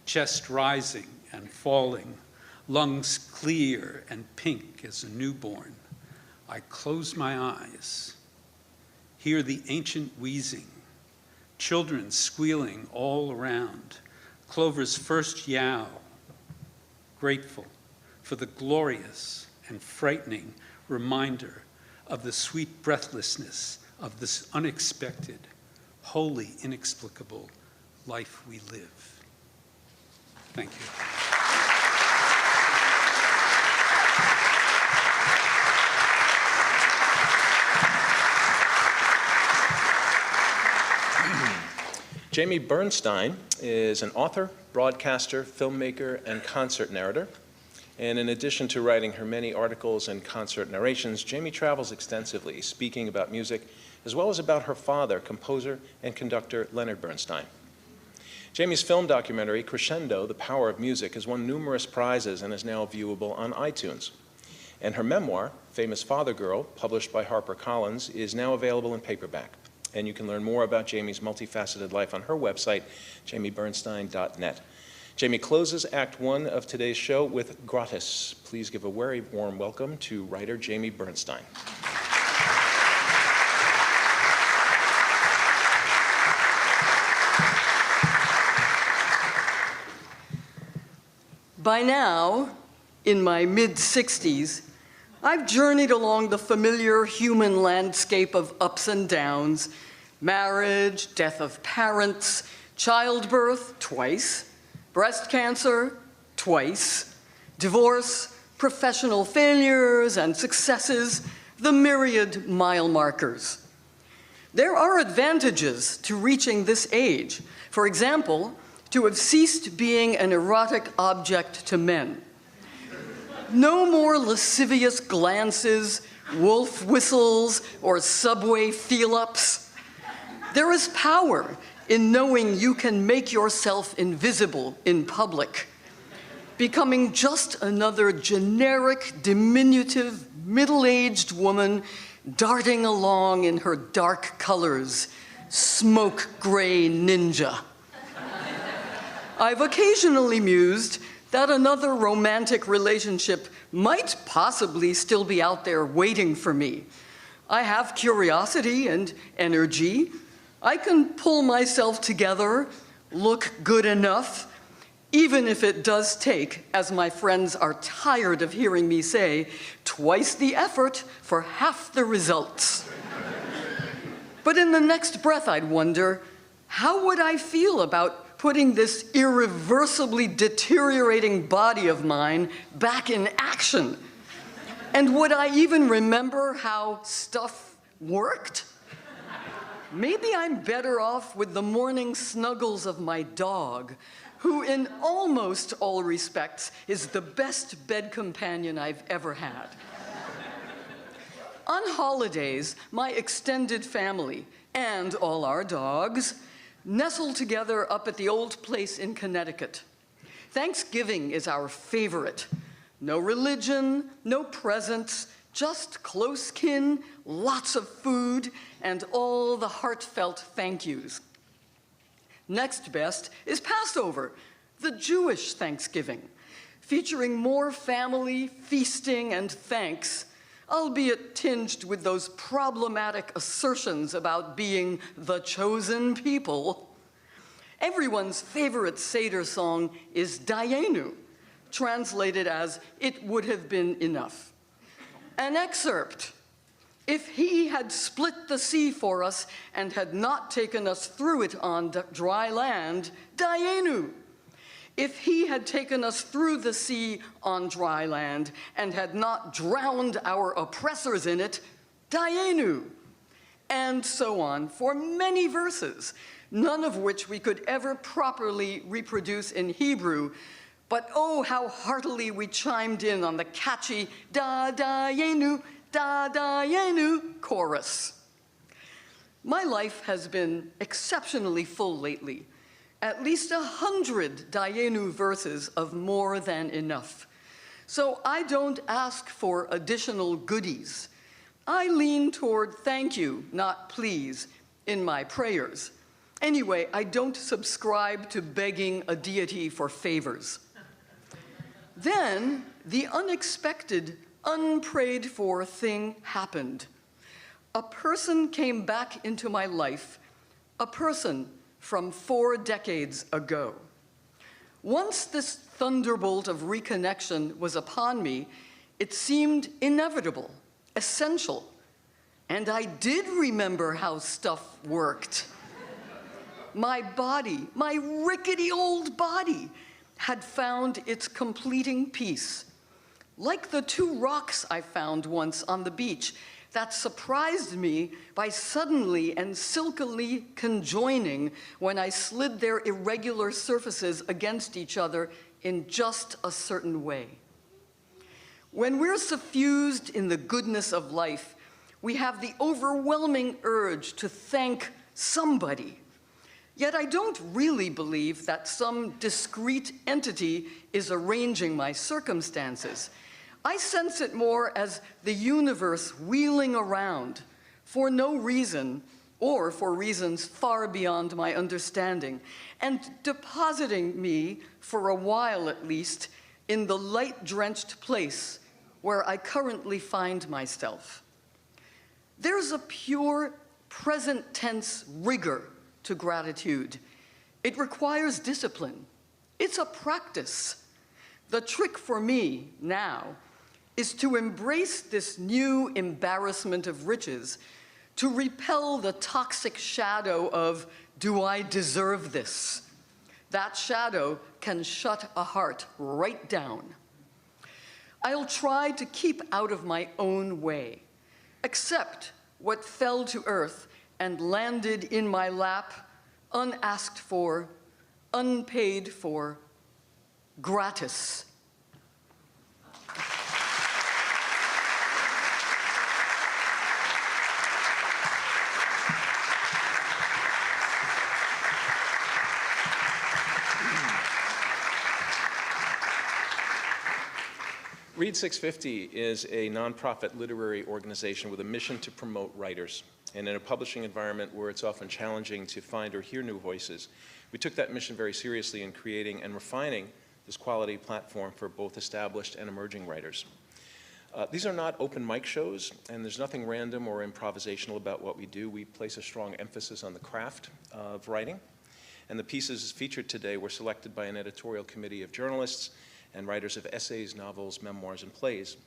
chest rising and falling, lungs clear and pink as a newborn, I close my eyes, hear the ancient wheezing, children squealing all around, Clover's first yowl, grateful for the glorious and frightening reminder of the sweet breathlessness of this unexpected, wholly inexplicable life we live. Thank you. Jamie Bernstein is an author, broadcaster, filmmaker, and concert narrator. And in addition to writing her many articles and concert narrations, Jamie travels extensively, speaking about music, as well as about her father, composer and conductor Leonard Bernstein. Jamie's film documentary, Crescendo, The Power of Music, has won numerous prizes and is now viewable on iTunes. And her memoir, Famous Father Girl, published by HarperCollins, is now available in paperback. And you can learn more about Jamie's multifaceted life on her website, jamiebernstein.net. Jamie closes Act 1 of today's show with Gratis. Please give a very warm welcome to writer Jamie Bernstein. By now, in my mid-60s, I've journeyed along the familiar human landscape of ups and downs: marriage, death of parents, childbirth, twice, breast cancer, twice, divorce, professional failures and successes, the myriad mile markers. There are advantages to reaching this age. For example, to have ceased being an erotic object to men. No more lascivious glances, wolf whistles, or subway feel-ups. There is power in knowing you can make yourself invisible in public, becoming just another generic, diminutive, middle-aged woman darting along in her dark colors, smoke gray ninja. I've occasionally mused that another romantic relationship might possibly still be out there waiting for me. I have curiosity and energy. I can pull myself together, look good enough, even if it does take, as my friends are tired of hearing me say, twice the effort for half the results. But in the next breath, I'd wonder, how would I feel about putting this irreversibly deteriorating body of mine back in action? And would I even remember how stuff worked? Maybe I'm better off with the morning snuggles of my dog, who in almost all respects is the best bed companion I've ever had. On holidays, my extended family and all our dogs nestle together up at the old place in Connecticut. Thanksgiving is our favorite. No religion, no presents, just close kin, lots of food, and all the heartfelt thank yous. Next best is Passover, the Jewish Thanksgiving, featuring more family, feasting, and thanks, albeit tinged with those problematic assertions about being the chosen people. Everyone's favorite Seder song is Dayenu, translated as "It would have been enough." An excerpt: "If he had split the sea for us and had not taken us through it on dry land, Dayenu. If he had taken us through the sea on dry land and had not drowned our oppressors in it, Dayenu." And so on for many verses, none of which we could ever properly reproduce in Hebrew, but oh, how heartily we chimed in on the catchy da-da-yenu, da-da-yenu chorus. My life has been exceptionally full lately. At least 100 Dayenu verses of more than enough. So I don't ask for additional goodies. I lean toward thank you, not please, in my prayers. Anyway, I don't subscribe to begging a deity for favors. Then the unexpected, unprayed for thing happened. A person came back into my life, a person from 4 decades ago. Once this thunderbolt of reconnection was upon me, it seemed inevitable, essential, and I did remember how stuff worked. My body, my rickety old body, had found its completing piece. Like the 2 rocks I found once on the beach that surprised me by suddenly and silkily conjoining when I slid their irregular surfaces against each other in just a certain way. When we're suffused in the goodness of life, we have the overwhelming urge to thank somebody. Yet I don't really believe that some discrete entity is arranging my circumstances. I sense it more as the universe wheeling around for no reason or for reasons far beyond my understanding, and depositing me, for a while at least, in the light-drenched place where I currently find myself. There's a pure present tense rigor to gratitude. It requires discipline. It's a practice. The trick for me now is to embrace this new embarrassment of riches, to repel the toxic shadow of, do I deserve this? That shadow can shut a heart right down. I'll try to keep out of my own way, accept what fell to earth and landed in my lap, unasked for, unpaid for, gratis. Read650 is a nonprofit literary organization with a mission to promote writers. And in a publishing environment where it's often challenging to find or hear new voices, we took that mission very seriously in creating and refining this quality platform for both established and emerging writers. These are not open mic shows, and there's nothing random or improvisational about what we do. We place a strong emphasis on the craft of writing. And the pieces featured today were selected by an editorial committee of journalists and writers of essays, novels, memoirs, and plays.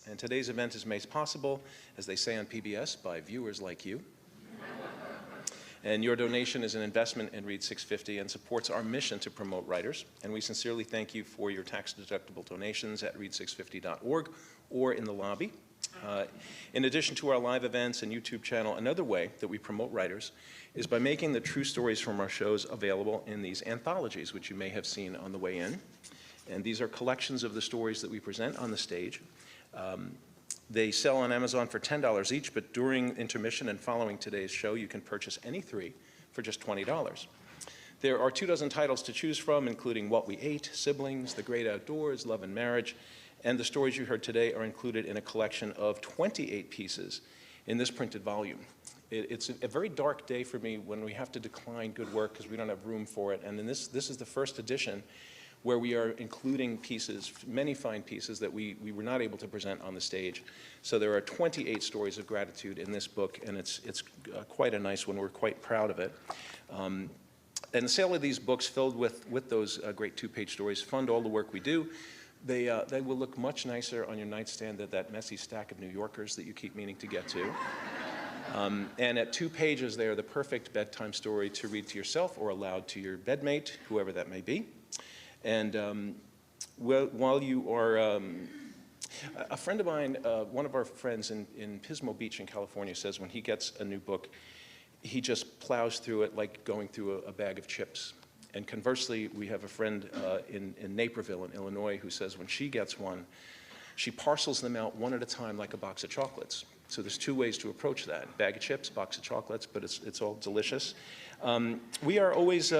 And today's event is made possible, as they say on PBS, by viewers like you. And your donation is an investment in Read650 and supports our mission to promote writers. And we sincerely thank you for your tax-deductible donations at read650.org or in the lobby. In addition to our live events and YouTube channel, another way that we promote writers is by making the true stories from our shows available in these anthologies, which you may have seen on the way in. And these are collections of the stories that we present on the stage. They sell on Amazon for $10 each, but during intermission and following today's show, you can purchase any three for just $20. There are 24 titles to choose from, including What We Ate, Siblings, The Great Outdoors, Love and Marriage, and the stories you heard today are included in a collection of 28 pieces in this printed volume. It's a very dark day for me when we have to decline good work because we don't have room for it, and this is the first edition where we are including pieces, many fine pieces that we were not able to present on the stage. So there are 28 stories of gratitude in this book, and it's quite a nice one. We're quite proud of it. And the sale of these books filled with those great two-page stories fund all the work we do. They will look much nicer on your nightstand than that messy stack of New Yorkers that you keep meaning to get to. And at 2 pages, they are the perfect bedtime story to read to yourself or aloud to your bedmate, whoever that may be. And while you are, a friend of mine, one of our friends in Pismo Beach in California says when he gets a new book, he just plows through it like going through a bag of chips. And conversely, we have a friend in Naperville in Illinois who says when she gets one, she parcels them out one at a time like a box of chocolates. So there's 2 ways to approach that: bag of chips, box of chocolates, but it's all delicious. We are always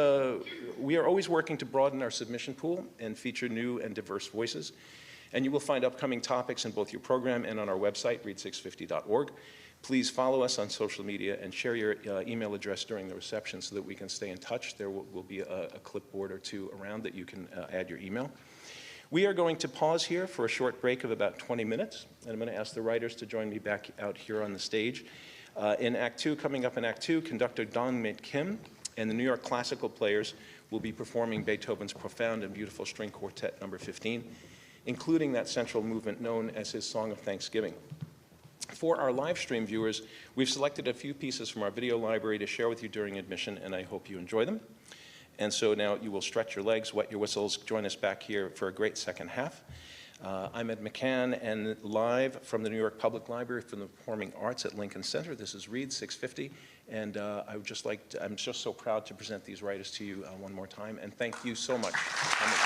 working to broaden our submission pool and feature new and diverse voices. And you will find upcoming topics in both your program and on our website, read650.org. Please follow us on social media and share your email address during the reception so that we can stay in touch. There will be a clipboard or 2 around that you can add your email. We are going to pause here for a short break of about 20 minutes, and I'm going to ask the writers to join me back out here on the stage. In Act 2, coming up in Act 2, conductor Dong-Mit Kim and the New York Classical Players will be performing Beethoven's profound and beautiful string quartet number 15, including that central movement known as his Song of Thanksgiving. For our live stream viewers, we've selected a few pieces from our video library to share with you during admission, and I hope you enjoy them. And so now you will stretch your legs, wet your whistles, join us back here for a great second half. I'm Ed McCann, and live from the New York Public Library for the Performing Arts at Lincoln Center, this is Read650, and I'm just so proud to present these writers to you one more time, and thank you so much for coming.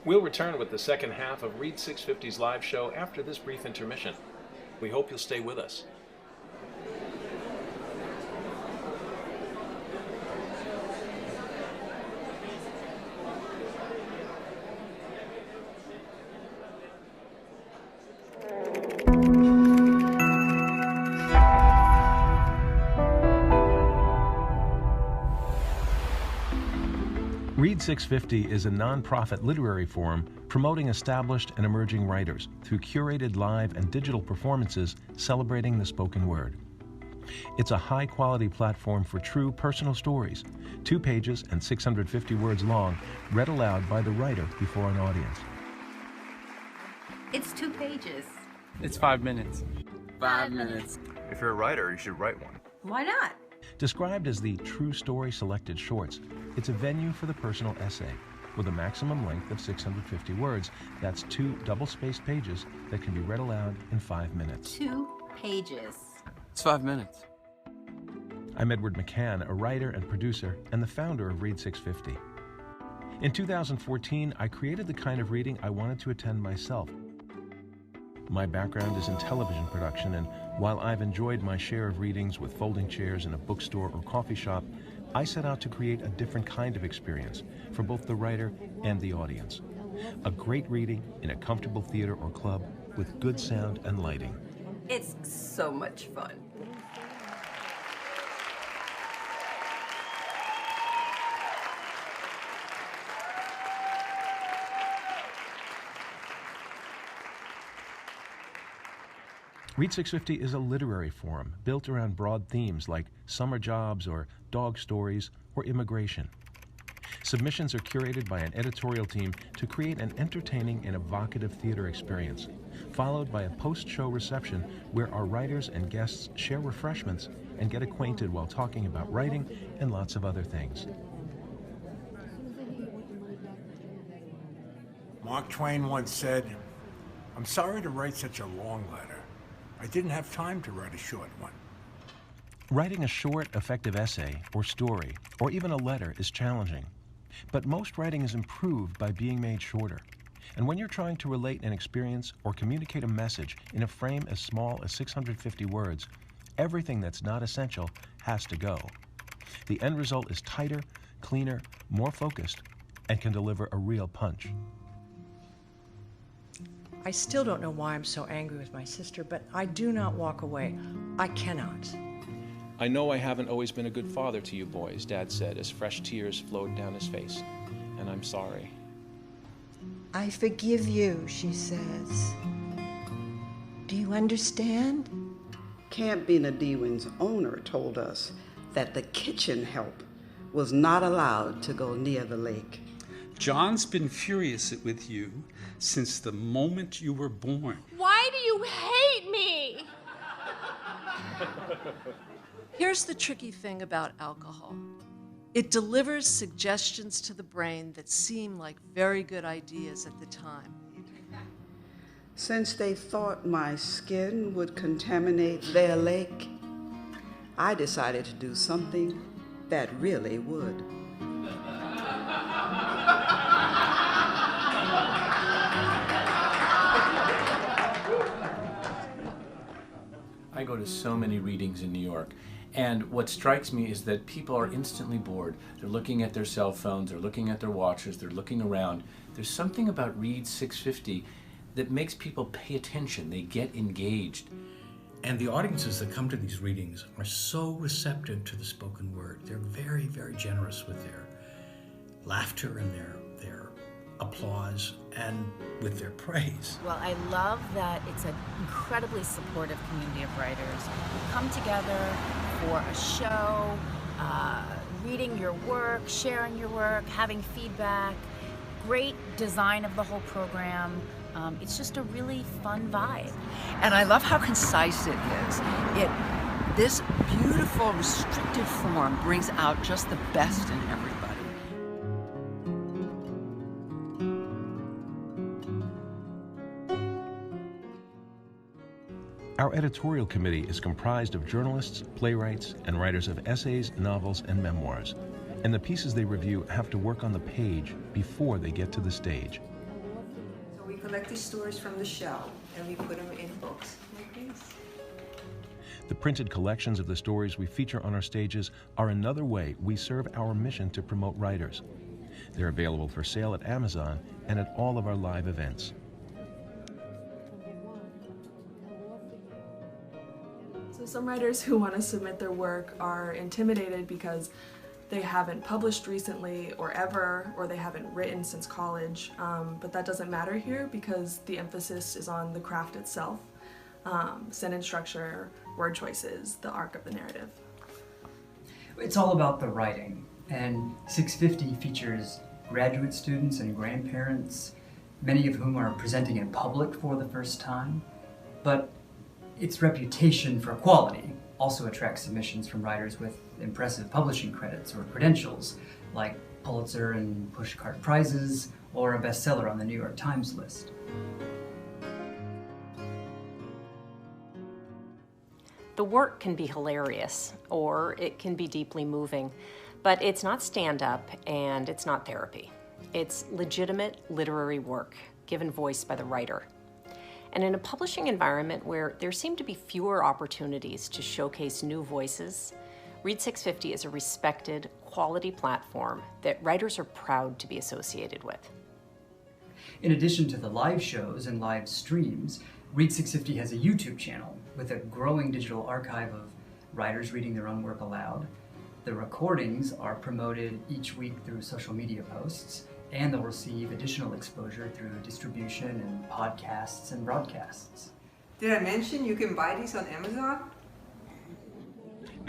We'll return with the second half of Read650's live show after this brief intermission. We hope you'll stay with us. Read650 is a nonprofit literary forum promoting established and emerging writers through curated live and digital performances celebrating the spoken word. It's a high-quality platform for true personal stories, 2 pages and 650 words long, read aloud by the writer before an audience. It's 2 pages. It's 5 minutes. 5 minutes. If you're a writer, you should write one. Why not? Described as the true story selected shorts, it's a venue for the personal essay with a maximum length of 650 words. That's 2 double-spaced pages that can be read aloud in 5 minutes. 2 pages. It's 5 minutes. I'm Edward McCann, a writer and producer and the founder of Read650. In 2014, I created the kind of reading I wanted to attend myself. My background is in television production, and while I've enjoyed my share of readings with folding chairs in a bookstore or coffee shop, I set out to create a different kind of experience for both the writer and the audience. A great reading in a comfortable theater or club with good sound and lighting. It's so much fun. Read650 is a literary forum built around broad themes like summer jobs or dog stories or immigration. Submissions are curated by an editorial team to create an entertaining and evocative theater experience, followed by a post-show reception where our writers and guests share refreshments and get acquainted while talking about writing and lots of other things. Mark Twain once said, "I'm sorry to write such a long letter. I didn't have time to write a short one." Writing a short, effective essay or story, or even a letter, is challenging. But most writing is improved by being made shorter. And when you're trying to relate an experience or communicate a message in a frame as small as 650 words, everything that's not essential has to go. The end result is tighter, cleaner, more focused, and can deliver a real punch. I still don't know why I'm so angry with my sister, but I do not walk away. I cannot. I know I haven't always been a good father to you boys, Dad said as fresh tears flowed down his face. And I'm sorry. I forgive you, she says. Do you understand? Camp Benedewin's owner told us that the kitchen help was not allowed to go near the lake. John's been furious with you since the moment you were born. Why do you hate me? Here's the tricky thing about alcohol. It delivers suggestions to the brain that seem like very good ideas at the time. Since they thought my skin would contaminate their lake, I decided to do something that really would. I go to so many readings in New York, and what strikes me is that people are instantly bored. They're looking at their cell phones, they're looking at their watches, they're looking around. There's something about Read650 that makes people pay attention, they get engaged. And the audiences that come to these readings are so receptive to the spoken word. They're very, very generous with their laughter and their applause and with their praise. Well, I love that it's an incredibly supportive community of writers who come together for a show, reading your work, sharing your work, having feedback, great design of the whole program. It's just a really fun vibe. And I love how concise it is. This beautiful, restricted form brings out just the best in everybody. Our editorial committee is comprised of journalists, playwrights, and writers of essays, novels, and memoirs. And the pieces they review have to work on the page before they get to the stage. So we collect these stories from the show, and we put them in books like this. The printed collections of the stories we feature on our stages are another way we serve our mission to promote writers. They're available for sale at Amazon and at all of our live events. So some writers who want to submit their work are intimidated because they haven't published recently or ever, or they haven't written since college, but that doesn't matter here because the emphasis is on the craft itself, sentence structure, word choices, the arc of the narrative. It's all about the writing, and 650 features graduate students and grandparents, many of whom are presenting in public for the first time, but its reputation for quality also attracts submissions from writers with impressive publishing credits or credentials, like Pulitzer and Pushcart prizes, or a bestseller on the New York Times list. The work can be hilarious, or it can be deeply moving, but it's not stand-up and it's not therapy. It's legitimate literary work, given voice by the writer. And in a publishing environment where there seem to be fewer opportunities to showcase new voices, Read650 is a respected, quality platform that writers are proud to be associated with. In addition to the live shows and live streams, Read650 has a YouTube channel with a growing digital archive of writers reading their own work aloud. The recordings are promoted each week through social media posts, and they'll receive additional exposure through distribution and podcasts and broadcasts. Did I mention you can buy these on Amazon?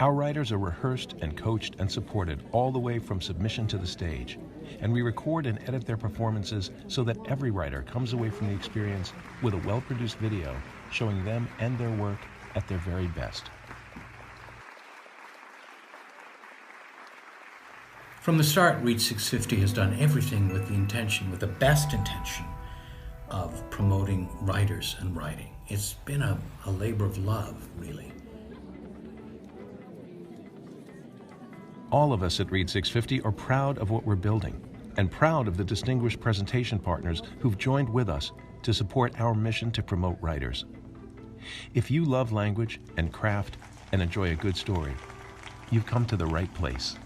Our writers are rehearsed and coached and supported all the way from submission to the stage, and we record and edit their performances so that every writer comes away from the experience with a well-produced video showing them and their work at their very best. From the start, Read650 has done everything with the intention, with the best intention, of promoting writers and writing. It's been a labor of love, really. All of us at Read650 are proud of what we're building and proud of the distinguished presentation partners who've joined with us to support our mission to promote writers. If you love language and craft and enjoy a good story, you've come to the right place.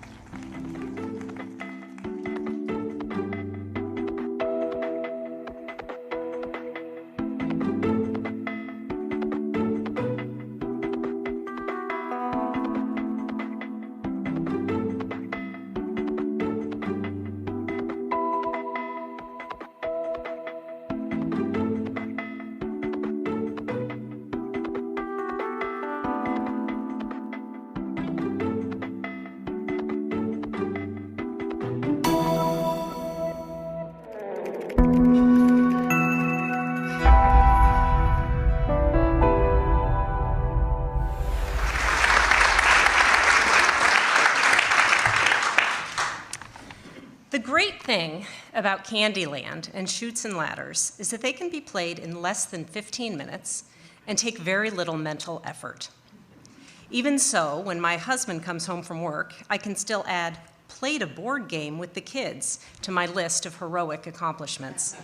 The great thing about Candyland and Chutes and Ladders is that they can be played in less than 15 minutes and take very little mental effort. Even so, when my husband comes home from work, I can still add "played a board game with the kids" to my list of heroic accomplishments.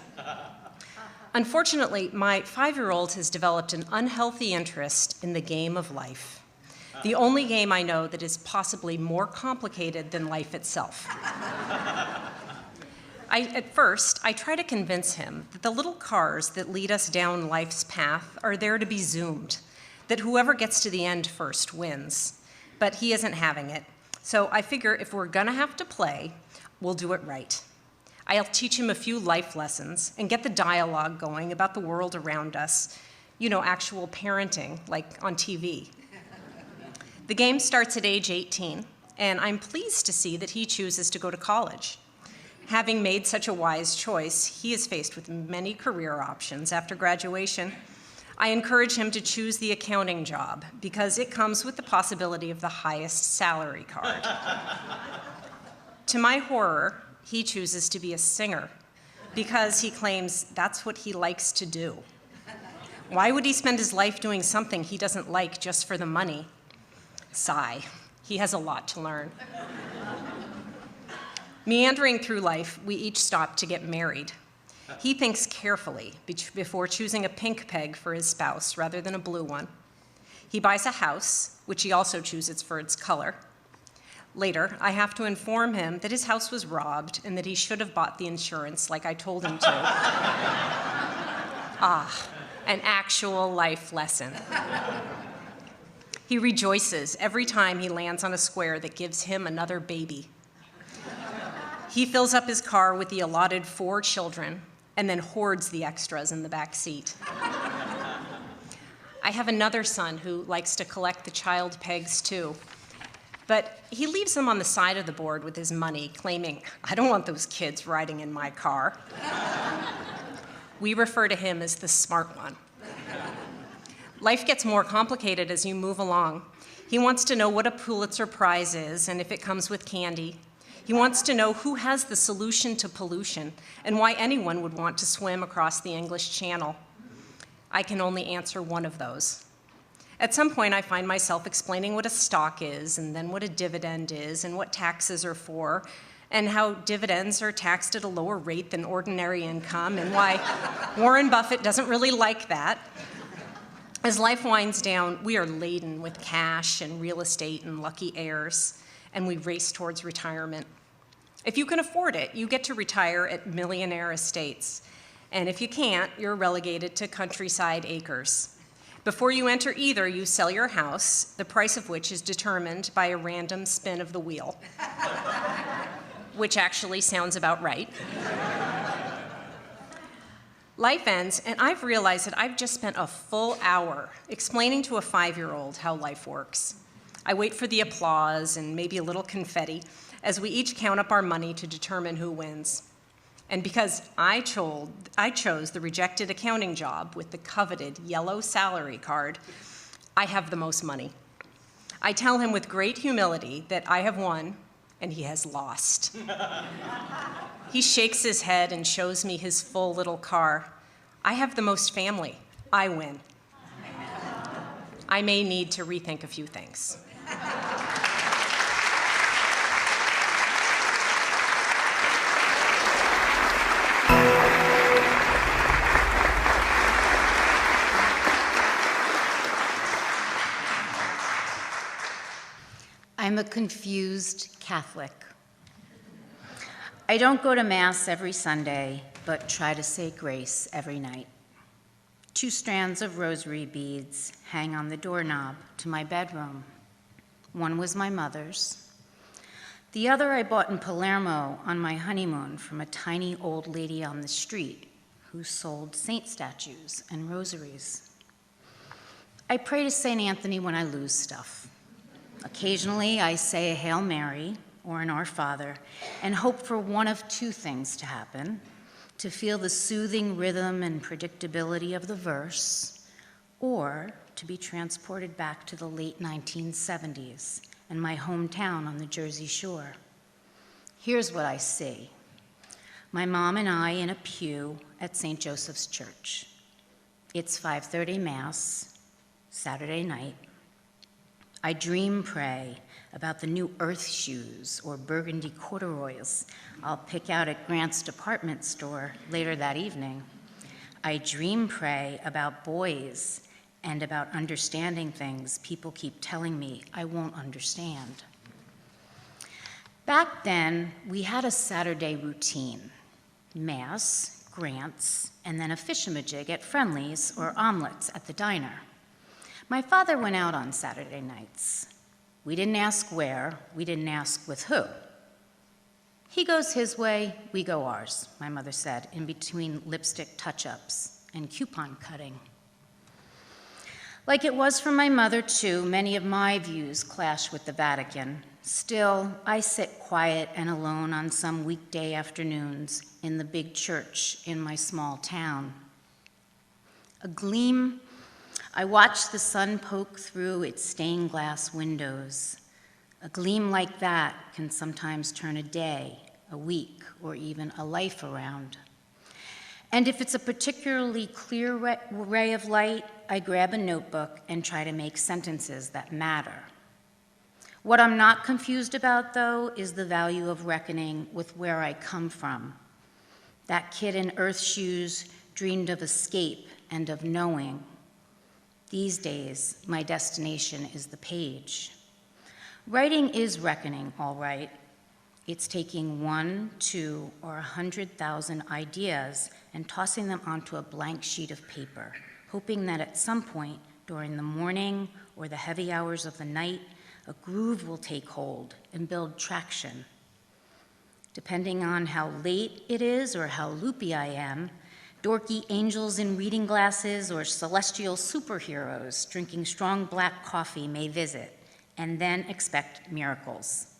Unfortunately, my 5-year-old has developed an unhealthy interest in the game of life, the only game I know that is possibly more complicated than life itself. At first, I try to convince him that the little cars that lead us down life's path are there to be zoomed, that whoever gets to the end first wins. But he isn't having it. So I figure if we're gonna have to play, we'll do it right. I'll teach him a few life lessons and get the dialogue going about the world around us, you know, actual parenting, like on TV. The game starts at age 18, and I'm pleased to see that he chooses to go to college. Having made such a wise choice, he is faced with many career options after graduation. I encourage him to choose the accounting job because it comes with the possibility of the highest salary card. To my horror, he chooses to be a singer because he claims that's what he likes to do. Why would he spend his life doing something he doesn't like just for the money? Sigh. He has a lot to learn. Meandering through life, we each stop to get married. He thinks carefully before choosing a pink peg for his spouse rather than a blue one. He buys a house, which he also chooses for its color. Later, I have to inform him that his house was robbed and that he should have bought the insurance like I told him to. Ah, an actual life lesson. He rejoices every time he lands on a square that gives him another baby. He fills up his car with the allotted 4 children and then hoards the extras in the back seat. I have another son who likes to collect the child pegs too, but he leaves them on the side of the board with his money, claiming, "I don't want those kids riding in my car." We refer to him as the smart one. Life gets more complicated as you move along. He wants to know what a Pulitzer Prize is and if it comes with candy. He wants to know who has the solution to pollution and why anyone would want to swim across the English Channel. I can only answer one of those. At some point, I find myself explaining what a stock is, and then what a dividend is, and what taxes are for, and how dividends are taxed at a lower rate than ordinary income, and why Warren Buffett doesn't really like that. As life winds down, we are laden with cash and real estate and lucky heirs, and we race towards retirement. If you can afford it, you get to retire at millionaire estates. And if you can't, you're relegated to countryside acres. Before you enter either, you sell your house, the price of which is determined by a random spin of the wheel, which actually sounds about right. Life ends, and I've realized that I've just spent a full hour explaining to a 5-year-old how life works. I wait for the applause and maybe a little confetti as we each count up our money to determine who wins. And because I chose the rejected accounting job with the coveted yellow salary card, I have the most money. I tell him with great humility that I have won and he has lost. He shakes his head and shows me his full little car. I have the most family. I win. I may need to rethink a few things. I'm a confused Catholic. I don't go to Mass every Sunday, but try to say grace every night. 2 strands of rosary beads hang on the doorknob to my bedroom. One was my mother's. The other I bought in Palermo on my honeymoon from a tiny old lady on the street who sold saint statues and rosaries. I pray to St. Anthony when I lose stuff. Occasionally, I say a Hail Mary or an Our Father and hope for one of 2 things to happen: to feel the soothing rhythm and predictability of the verse, or to be transported back to the late 1970s and my hometown on the Jersey Shore. Here's what I see. My mom and I in a pew at St. Joseph's Church. It's 5:30 Mass, Saturday night. I dream pray about the new earth shoes or burgundy corduroys I'll pick out at Grant's department store later that evening. I dream pray about boys and about understanding things people keep telling me I won't understand. Back then, we had a Saturday routine: Mass, Grant's, and then a fishamajig at Friendly's or omelets at the diner. My father went out on Saturday nights. We didn't ask where, we didn't ask with who. He goes his way, we go ours, my mother said, in between lipstick touch-ups and coupon cutting. Like it was for my mother, too, many of my views clash with the Vatican. Still, I sit quiet and alone on some weekday afternoons in the big church in my small town. A gleam, I watch the sun poke through its stained glass windows. A gleam like that can sometimes turn a day, a week, or even a life around. And if it's a particularly clear ray of light, I grab a notebook and try to make sentences that matter. What I'm not confused about, though, is the value of reckoning with where I come from. That kid in earth shoes dreamed of escape and of knowing. These days, my destination is the page. Writing is reckoning, all right. It's taking 1, 2, or 100,000 ideas and tossing them onto a blank sheet of paper, hoping that at some point during the morning or the heavy hours of the night, a groove will take hold and build traction. Depending on how late it is or how loopy I am, dorky angels in reading glasses or celestial superheroes drinking strong black coffee may visit, and then expect miracles.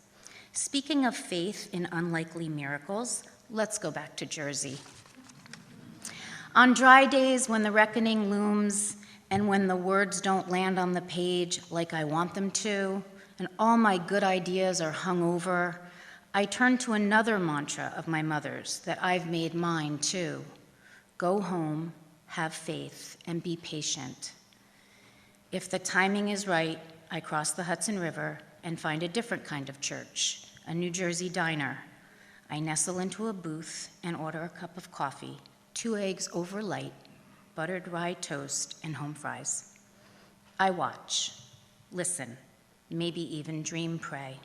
Speaking of faith in unlikely miracles, let's go back to Jersey. On dry days when the reckoning looms and when the words don't land on the page like I want them to, and all my good ideas are hung over, I turn to another mantra of my mother's that I've made mine too. Go home, have faith, and be patient. If the timing is right, I cross the Hudson River and find a different kind of church, a New Jersey diner. I nestle into a booth and order a cup of coffee, 2 eggs over light, buttered rye toast, and home fries. I watch, listen, maybe even dream pray.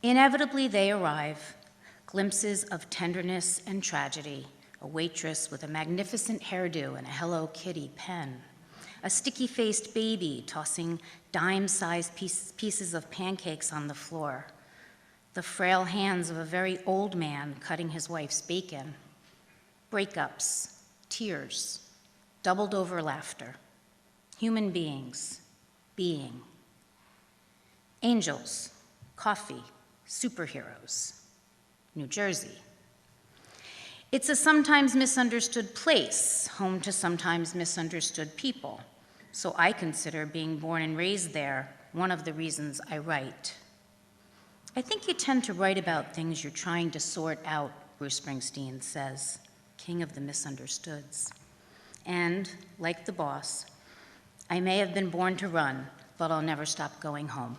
Inevitably, they arrive, glimpses of tenderness and tragedy, a waitress with a magnificent hairdo and a Hello Kitty pen, a sticky-faced baby tossing dime-sized pieces of pancakes on the floor, the frail hands of a very old man cutting his wife's bacon, breakups, tears, doubled-over laughter, human beings, being, angels, coffee, superheroes, New Jersey. It's a sometimes misunderstood place, home to sometimes misunderstood people, so I consider being born and raised there one of the reasons I write. I think you tend to write about things you're trying to sort out, Bruce Springsteen says, king of the misunderstoods. And, like the boss, I may have been born to run, but I'll never stop going home.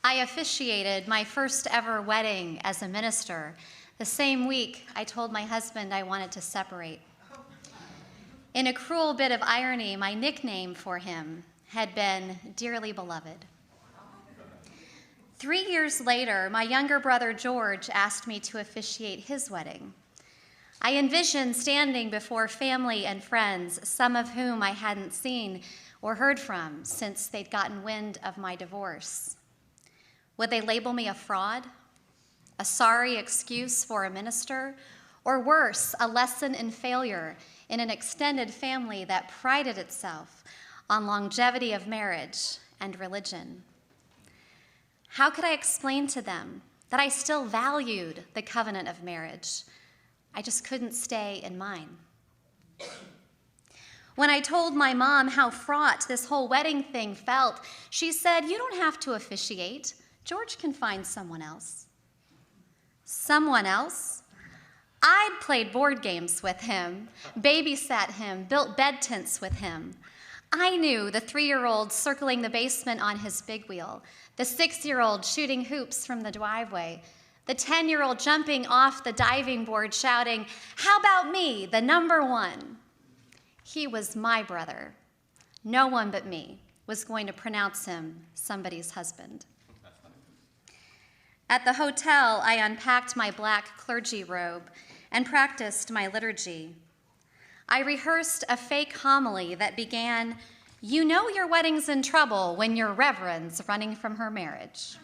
I officiated my first ever wedding as a minister the same week I told my husband I wanted to separate. In a cruel bit of irony, my nickname for him had been Dearly Beloved. 3 years later, my younger brother George asked me to officiate his wedding. I envisioned standing before family and friends, some of whom I hadn't seen or heard from since they'd gotten wind of my divorce. Would they label me a fraud, a sorry excuse for a minister, or worse, a lesson in failure in an extended family that prided itself on longevity of marriage and religion? How could I explain to them that I still valued the covenant of marriage? I just couldn't stay in mine. When I told my mom how fraught this whole wedding thing felt, she said, "You don't have to officiate. George can find someone else." Someone else? I'd played board games with him, babysat him, built bed tents with him. I knew the 3-year-old circling the basement on his big wheel, the 6-year-old shooting hoops from the driveway, the 10-year-old jumping off the diving board shouting, "How about me, the number one?" He was my brother. No one but me was going to pronounce him somebody's husband. At the hotel, I unpacked my black clergy robe and practiced my liturgy. I rehearsed a fake homily that began, "You know your wedding's in trouble when your reverend's running from her marriage."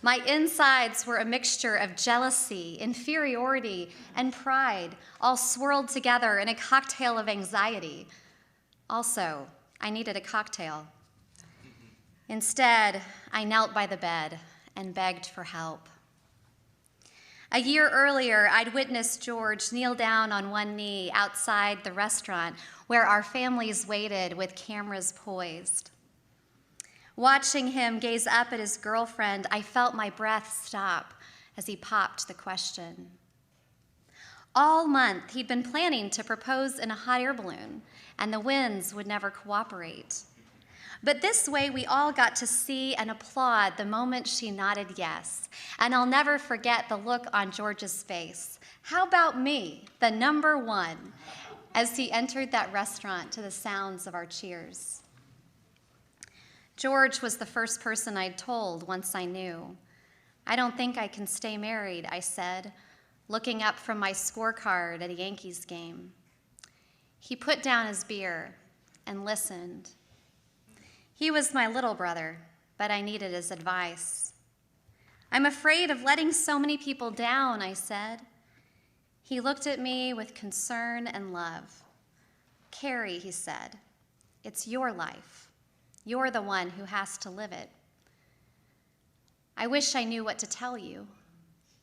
My insides were a mixture of jealousy, inferiority, and pride, all swirled together in a cocktail of anxiety. Also, I needed a cocktail. Instead, I knelt by the bed and begged for help. A year earlier, I'd witnessed George kneel down on one knee outside the restaurant where our families waited with cameras poised. Watching him gaze up at his girlfriend, I felt my breath stop as he popped the question. All month, he'd been planning to propose in a hot air balloon, and the winds would never cooperate. But this way, we all got to see and applaud the moment she nodded yes. And I'll never forget the look on George's face. How about me, the number one, as he entered that restaurant to the sounds of our cheers. George was the first person I'd told once I knew. I don't think I can stay married, I said, looking up from my scorecard at a Yankees game. He put down his beer and listened. He was my little brother, but I needed his advice. I'm afraid of letting so many people down, I said. He looked at me with concern and love. Carrie, he said, it's your life. You're the one who has to live it. I wish I knew what to tell you,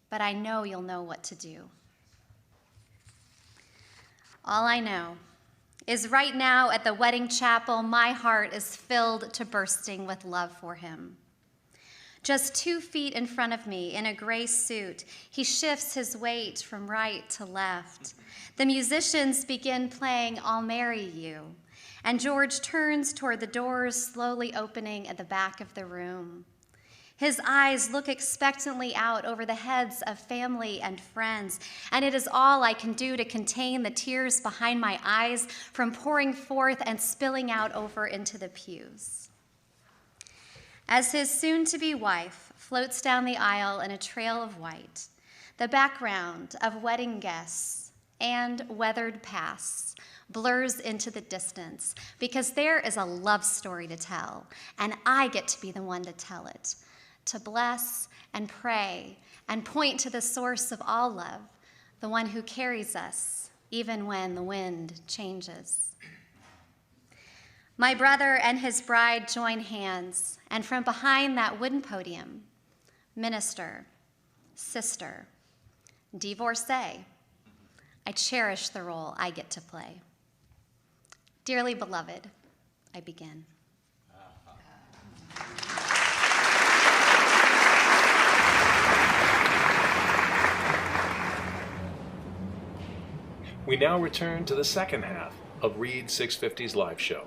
but I know you'll know what to do. All I know is right now at the wedding chapel, my heart is filled to bursting with love for him. Just 2 feet in front of me, in a gray suit, he shifts his weight from right to left. The musicians begin playing I'll Marry You, and George turns toward the doors slowly opening at the back of the room. His eyes look expectantly out over the heads of family and friends, and it is all I can do to contain the tears behind my eyes from pouring forth and spilling out over into the pews. As his soon-to-be wife floats down the aisle in a trail of white, the background of wedding guests and weathered pasts blurs into the distance because there is a love story to tell, and I get to be the one to tell it, to bless and pray and point to the source of all love, the one who carries us even when the wind changes. My brother and his bride join hands, and from behind that wooden podium, minister, sister, divorcee, I cherish the role I get to play. Dearly beloved, I begin. We now return to the second half of Read 650's live show.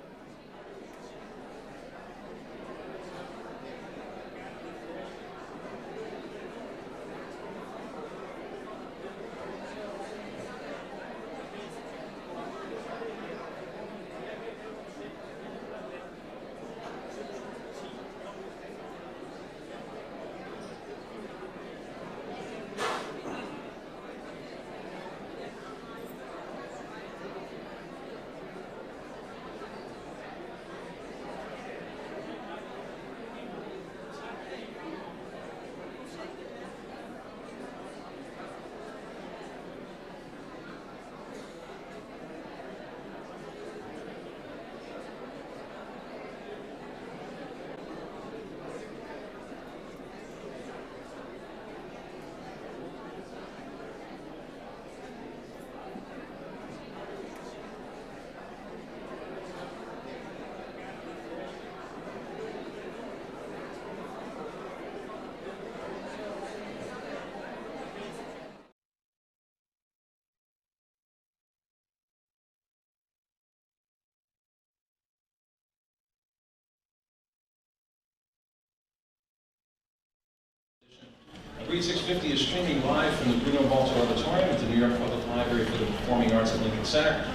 Read 650 is streaming live from the Bruno Auditorium at the New York Public Library for the Performing Arts at Lincoln Center.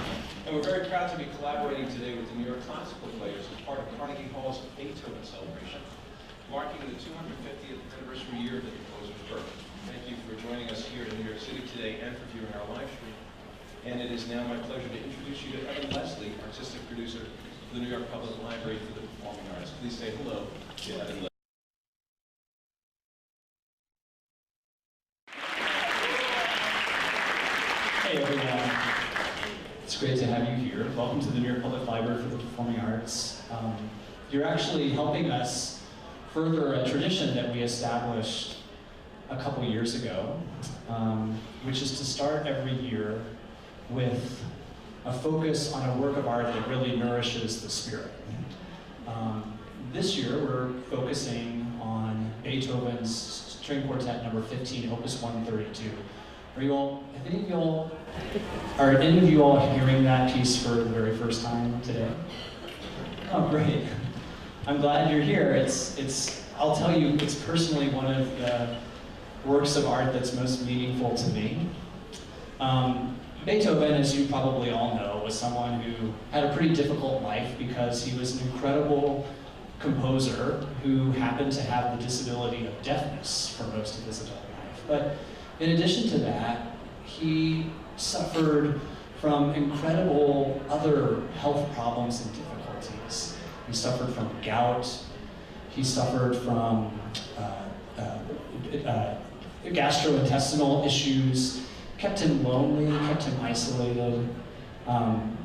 And we're very proud to be collaborating today with the New York Classical Players as part of Carnegie Hall's Beethoven celebration, marking the 250th anniversary year of the composer's birth. Thank you for joining us here in New York City today and for viewing our live stream. And it is now my pleasure to introduce you to Evan Leslie, artistic producer of the New York Public Library for the Performing Arts. Please say hello to Evan Leslie. Hey everyone, it's great to have you here. Welcome to the New York Public Library for the Performing Arts. You're actually helping us further a tradition that we established a couple years ago, which is to start every year with a focus on a work of art that really nourishes the spirit. This year we're focusing on Beethoven's String Quartet number 15, Opus 132. Are any of you all hearing that piece for the very first time today? Oh, great. I'm glad you're here. I'll tell you, it's personally one of the works of art that's most meaningful to me. Beethoven, as you probably all know, was someone who had a pretty difficult life because he was an incredible composer who happened to have the disability of deafness for most of his adult life. But in addition to that, he suffered from incredible other health problems and difficulties. He suffered from gout. He suffered from gastrointestinal issues, kept him lonely, kept him isolated. I'm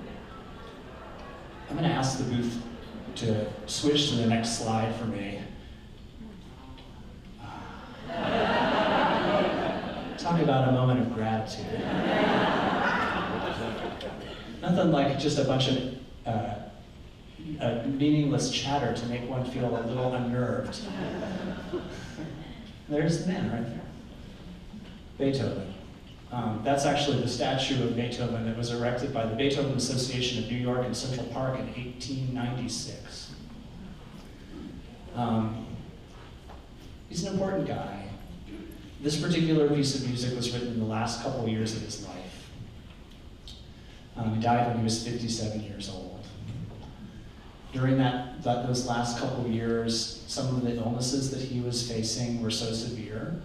going to ask the booth to switch to the next slide for me. Talk about a moment of gratitude. Nothing like just a bunch of meaningless chatter to make one feel a little unnerved. There's the man right there. Beethoven. That's actually the statue of Beethoven that was erected by the Beethoven Association of New York in Central Park in 1896. He's an important guy. This particular piece of music was written in the last couple of years of his life. He died when he was 57 years old. During those last couple of years, some of the illnesses that he was facing were so severe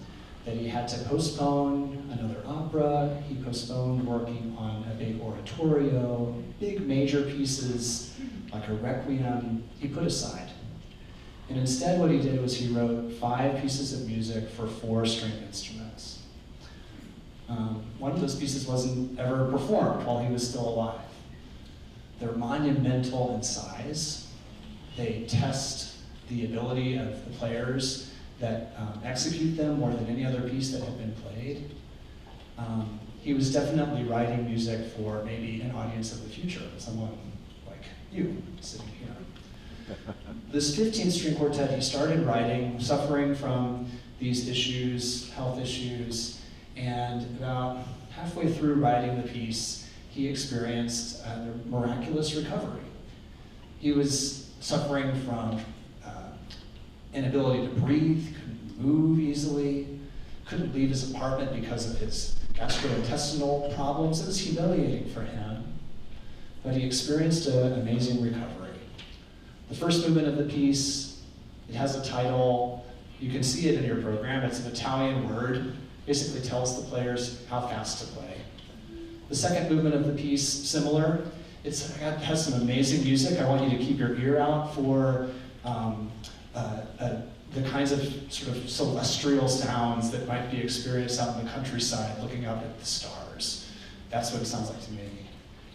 that he had to postpone another opera. He postponed working on a big oratorio, big major pieces like a requiem, he put aside. And instead what he did was he wrote 5 pieces of music for 4 string instruments. One of those pieces wasn't ever performed while he was still alive. They're monumental in size. They test the ability of the players that execute them more than any other piece that had been played. He was definitely writing music for maybe an audience of the future, someone like you sitting here. This 15-string quartet he started writing, suffering from these issues, health issues, and about halfway through writing the piece, he experienced a miraculous recovery. He was suffering from inability to breathe, couldn't move easily, couldn't leave his apartment because of his gastrointestinal problems. It was humiliating for him, but he experienced an amazing recovery. The first movement of the piece, it has a title. You can see it in your program. It's an Italian word. Basically tells the players how fast to play. The second movement of the piece, similar. It has some amazing music. I want you to keep your ear out for the kinds of sort of celestial sounds that might be experienced out in the countryside looking up at the stars. That's what it sounds like to me.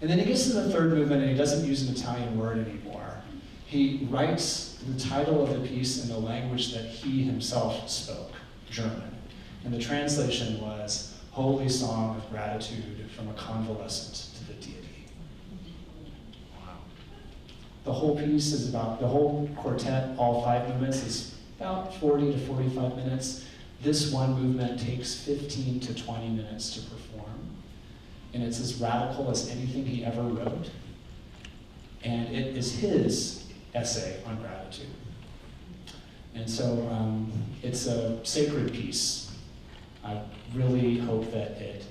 And then he gets to the third movement and he doesn't use an Italian word anymore. He writes the title of the piece in the language that he himself spoke, German. And the translation was, Holy Song of Gratitude from a Convalescent to the Deity. Wow. The whole piece is about, the whole quartet, all 5 movements, is about 40 to 45 minutes. This one movement takes 15 to 20 minutes to perform. And it's as radical as anything he ever wrote. And it is his essay on gratitude. And so it's a sacred piece. I really hope that it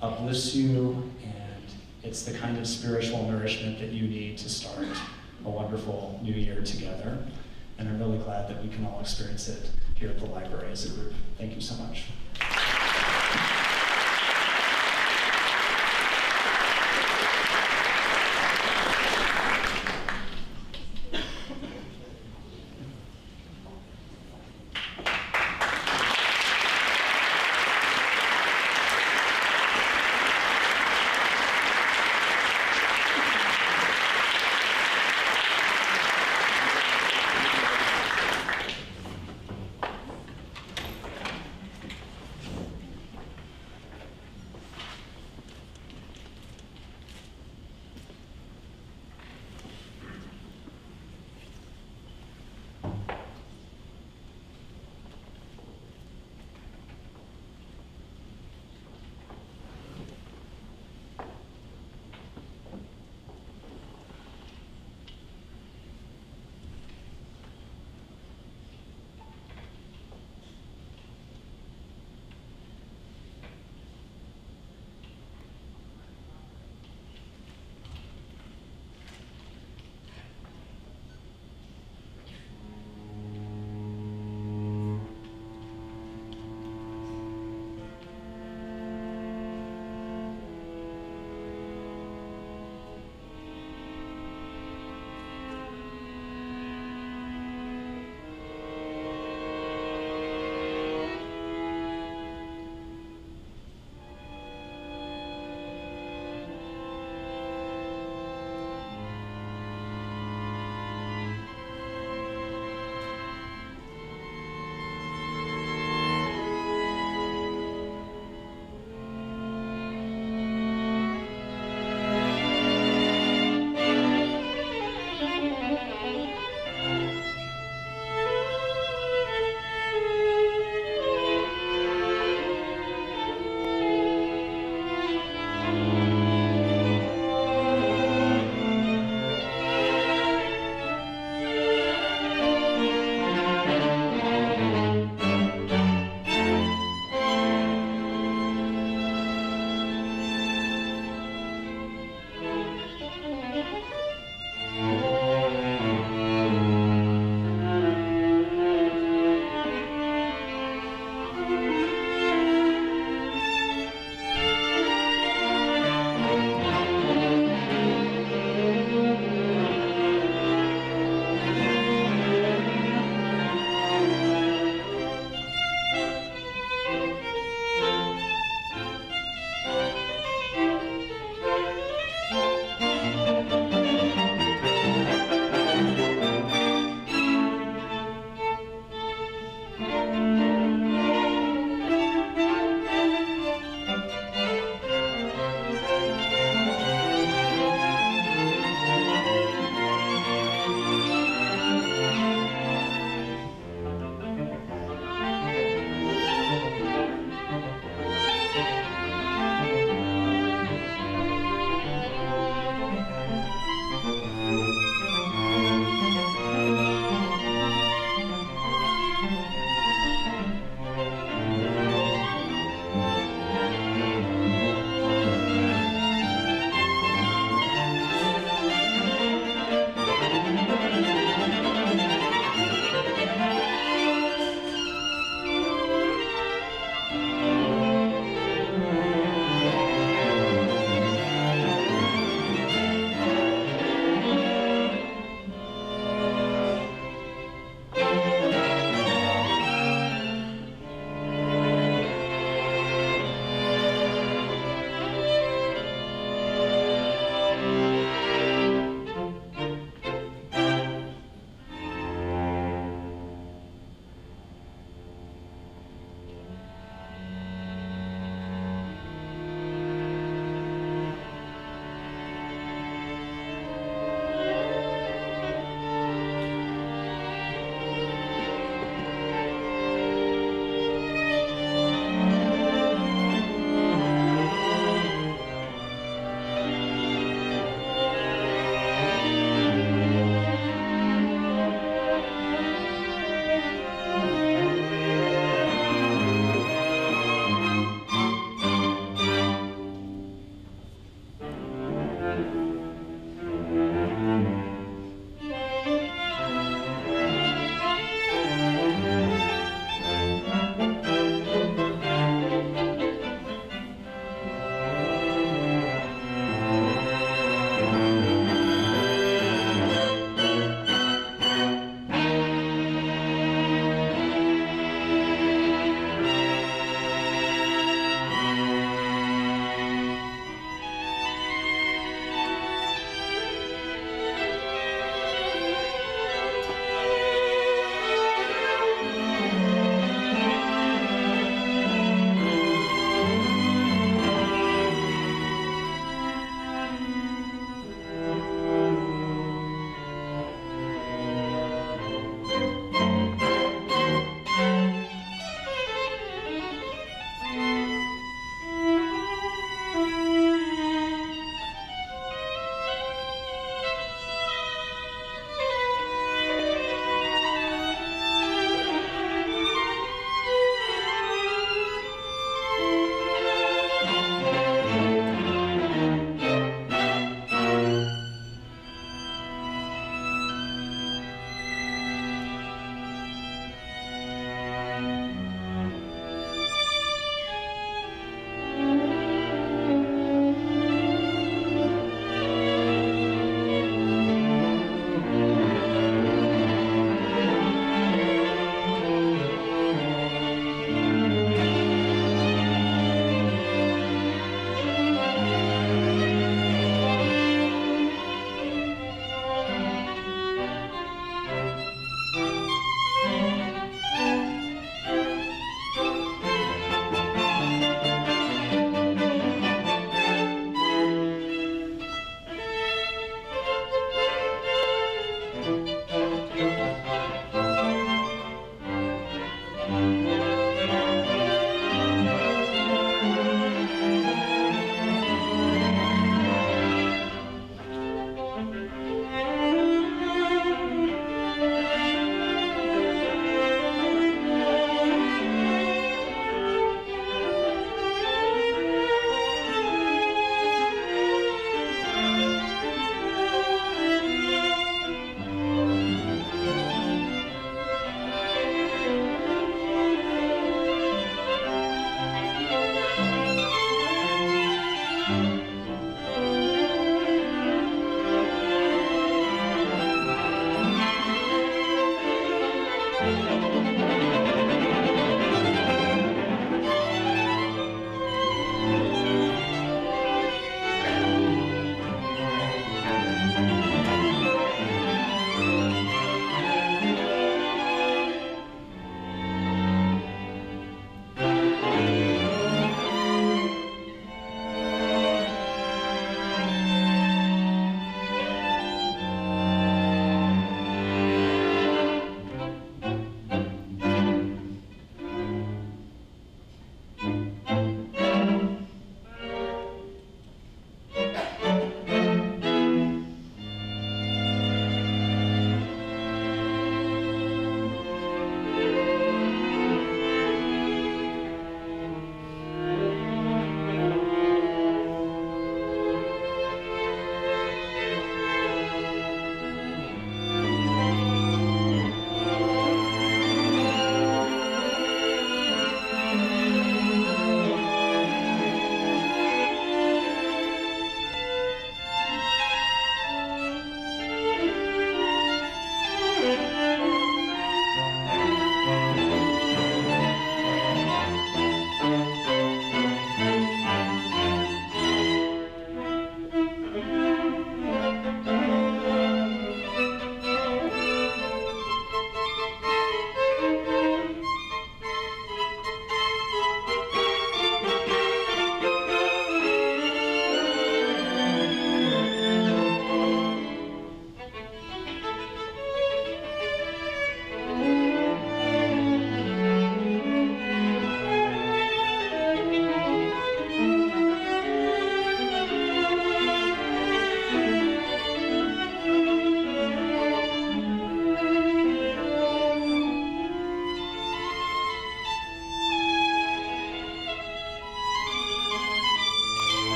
uplifts you, and it's the kind of spiritual nourishment that you need to start a wonderful new year together. And I'm really glad that we can all experience it here at the library as a group. Thank you so much.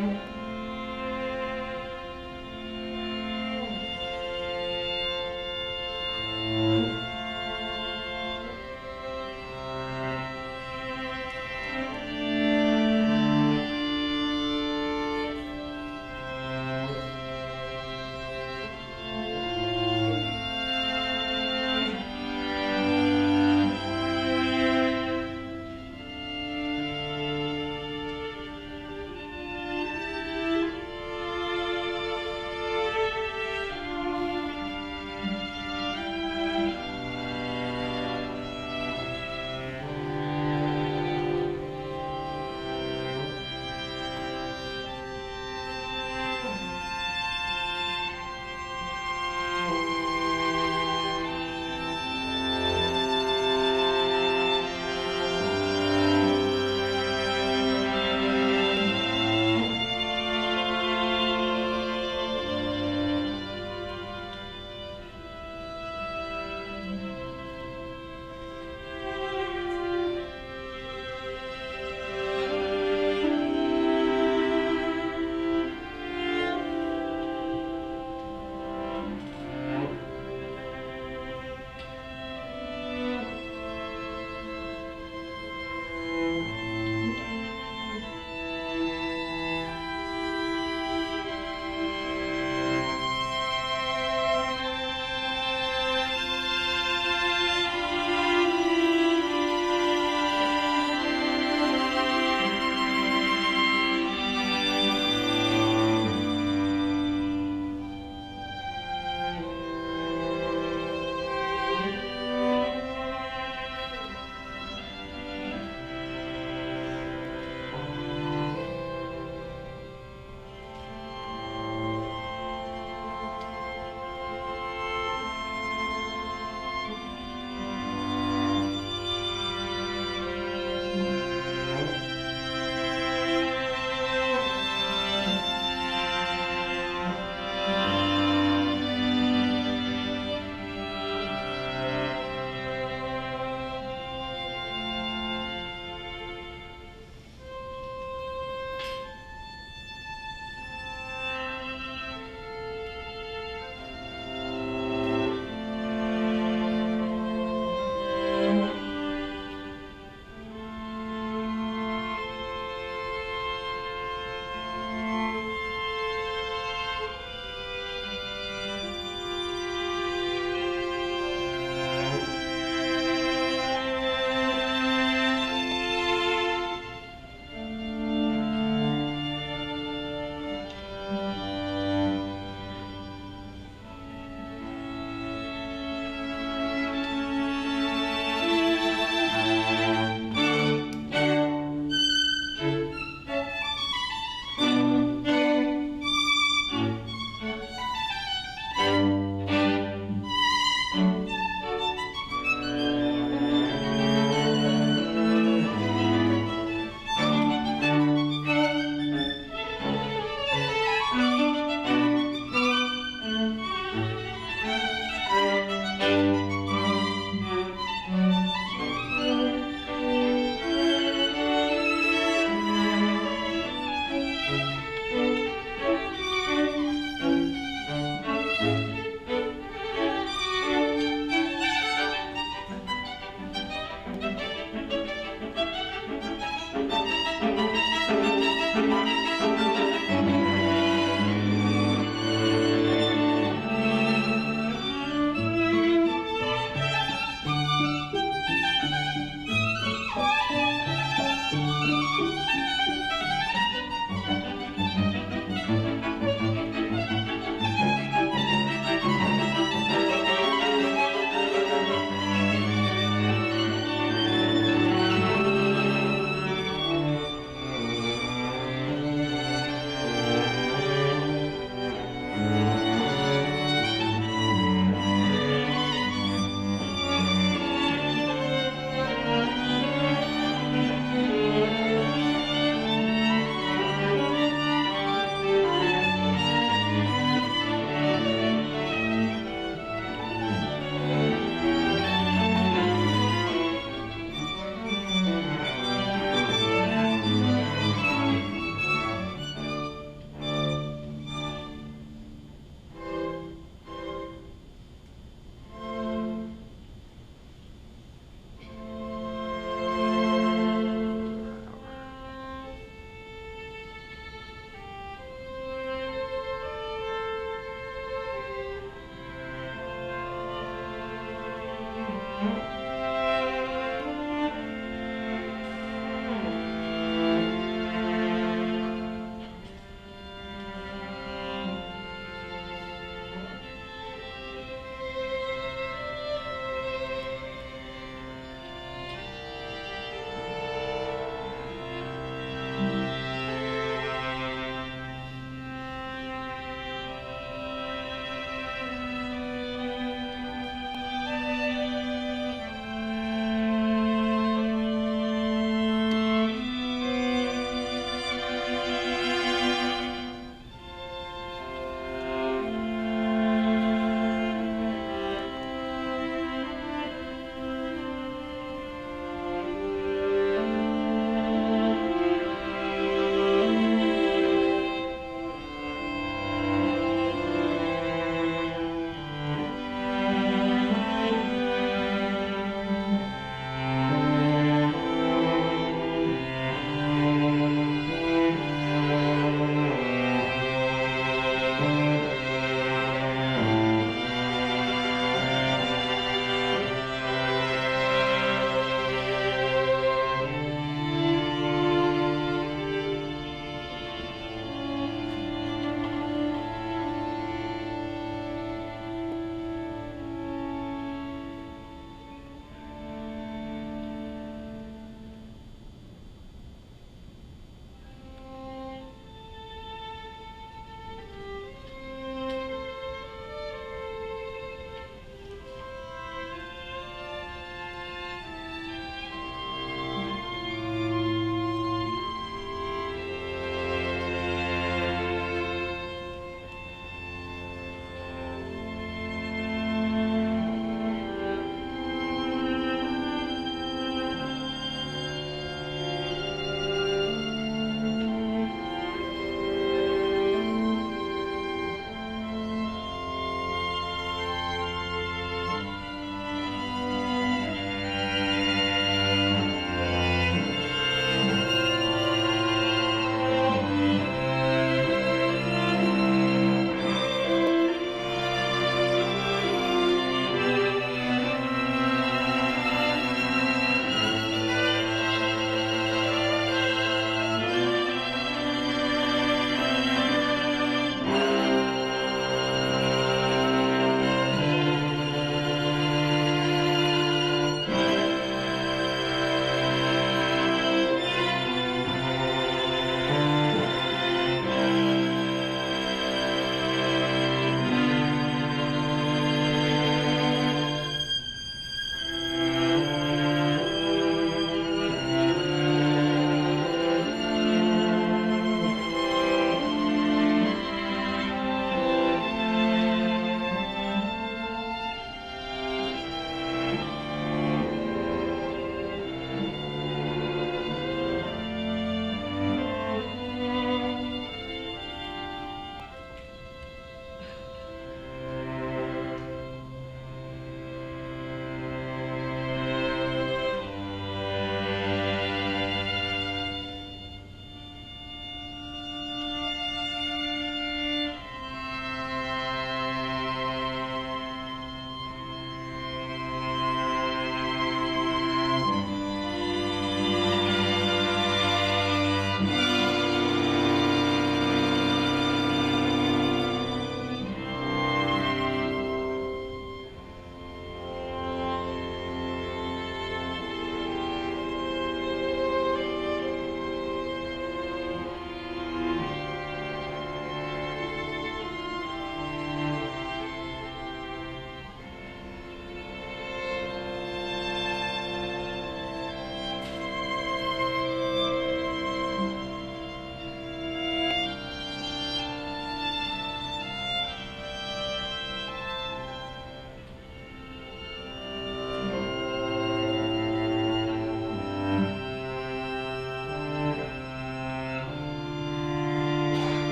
Thank you.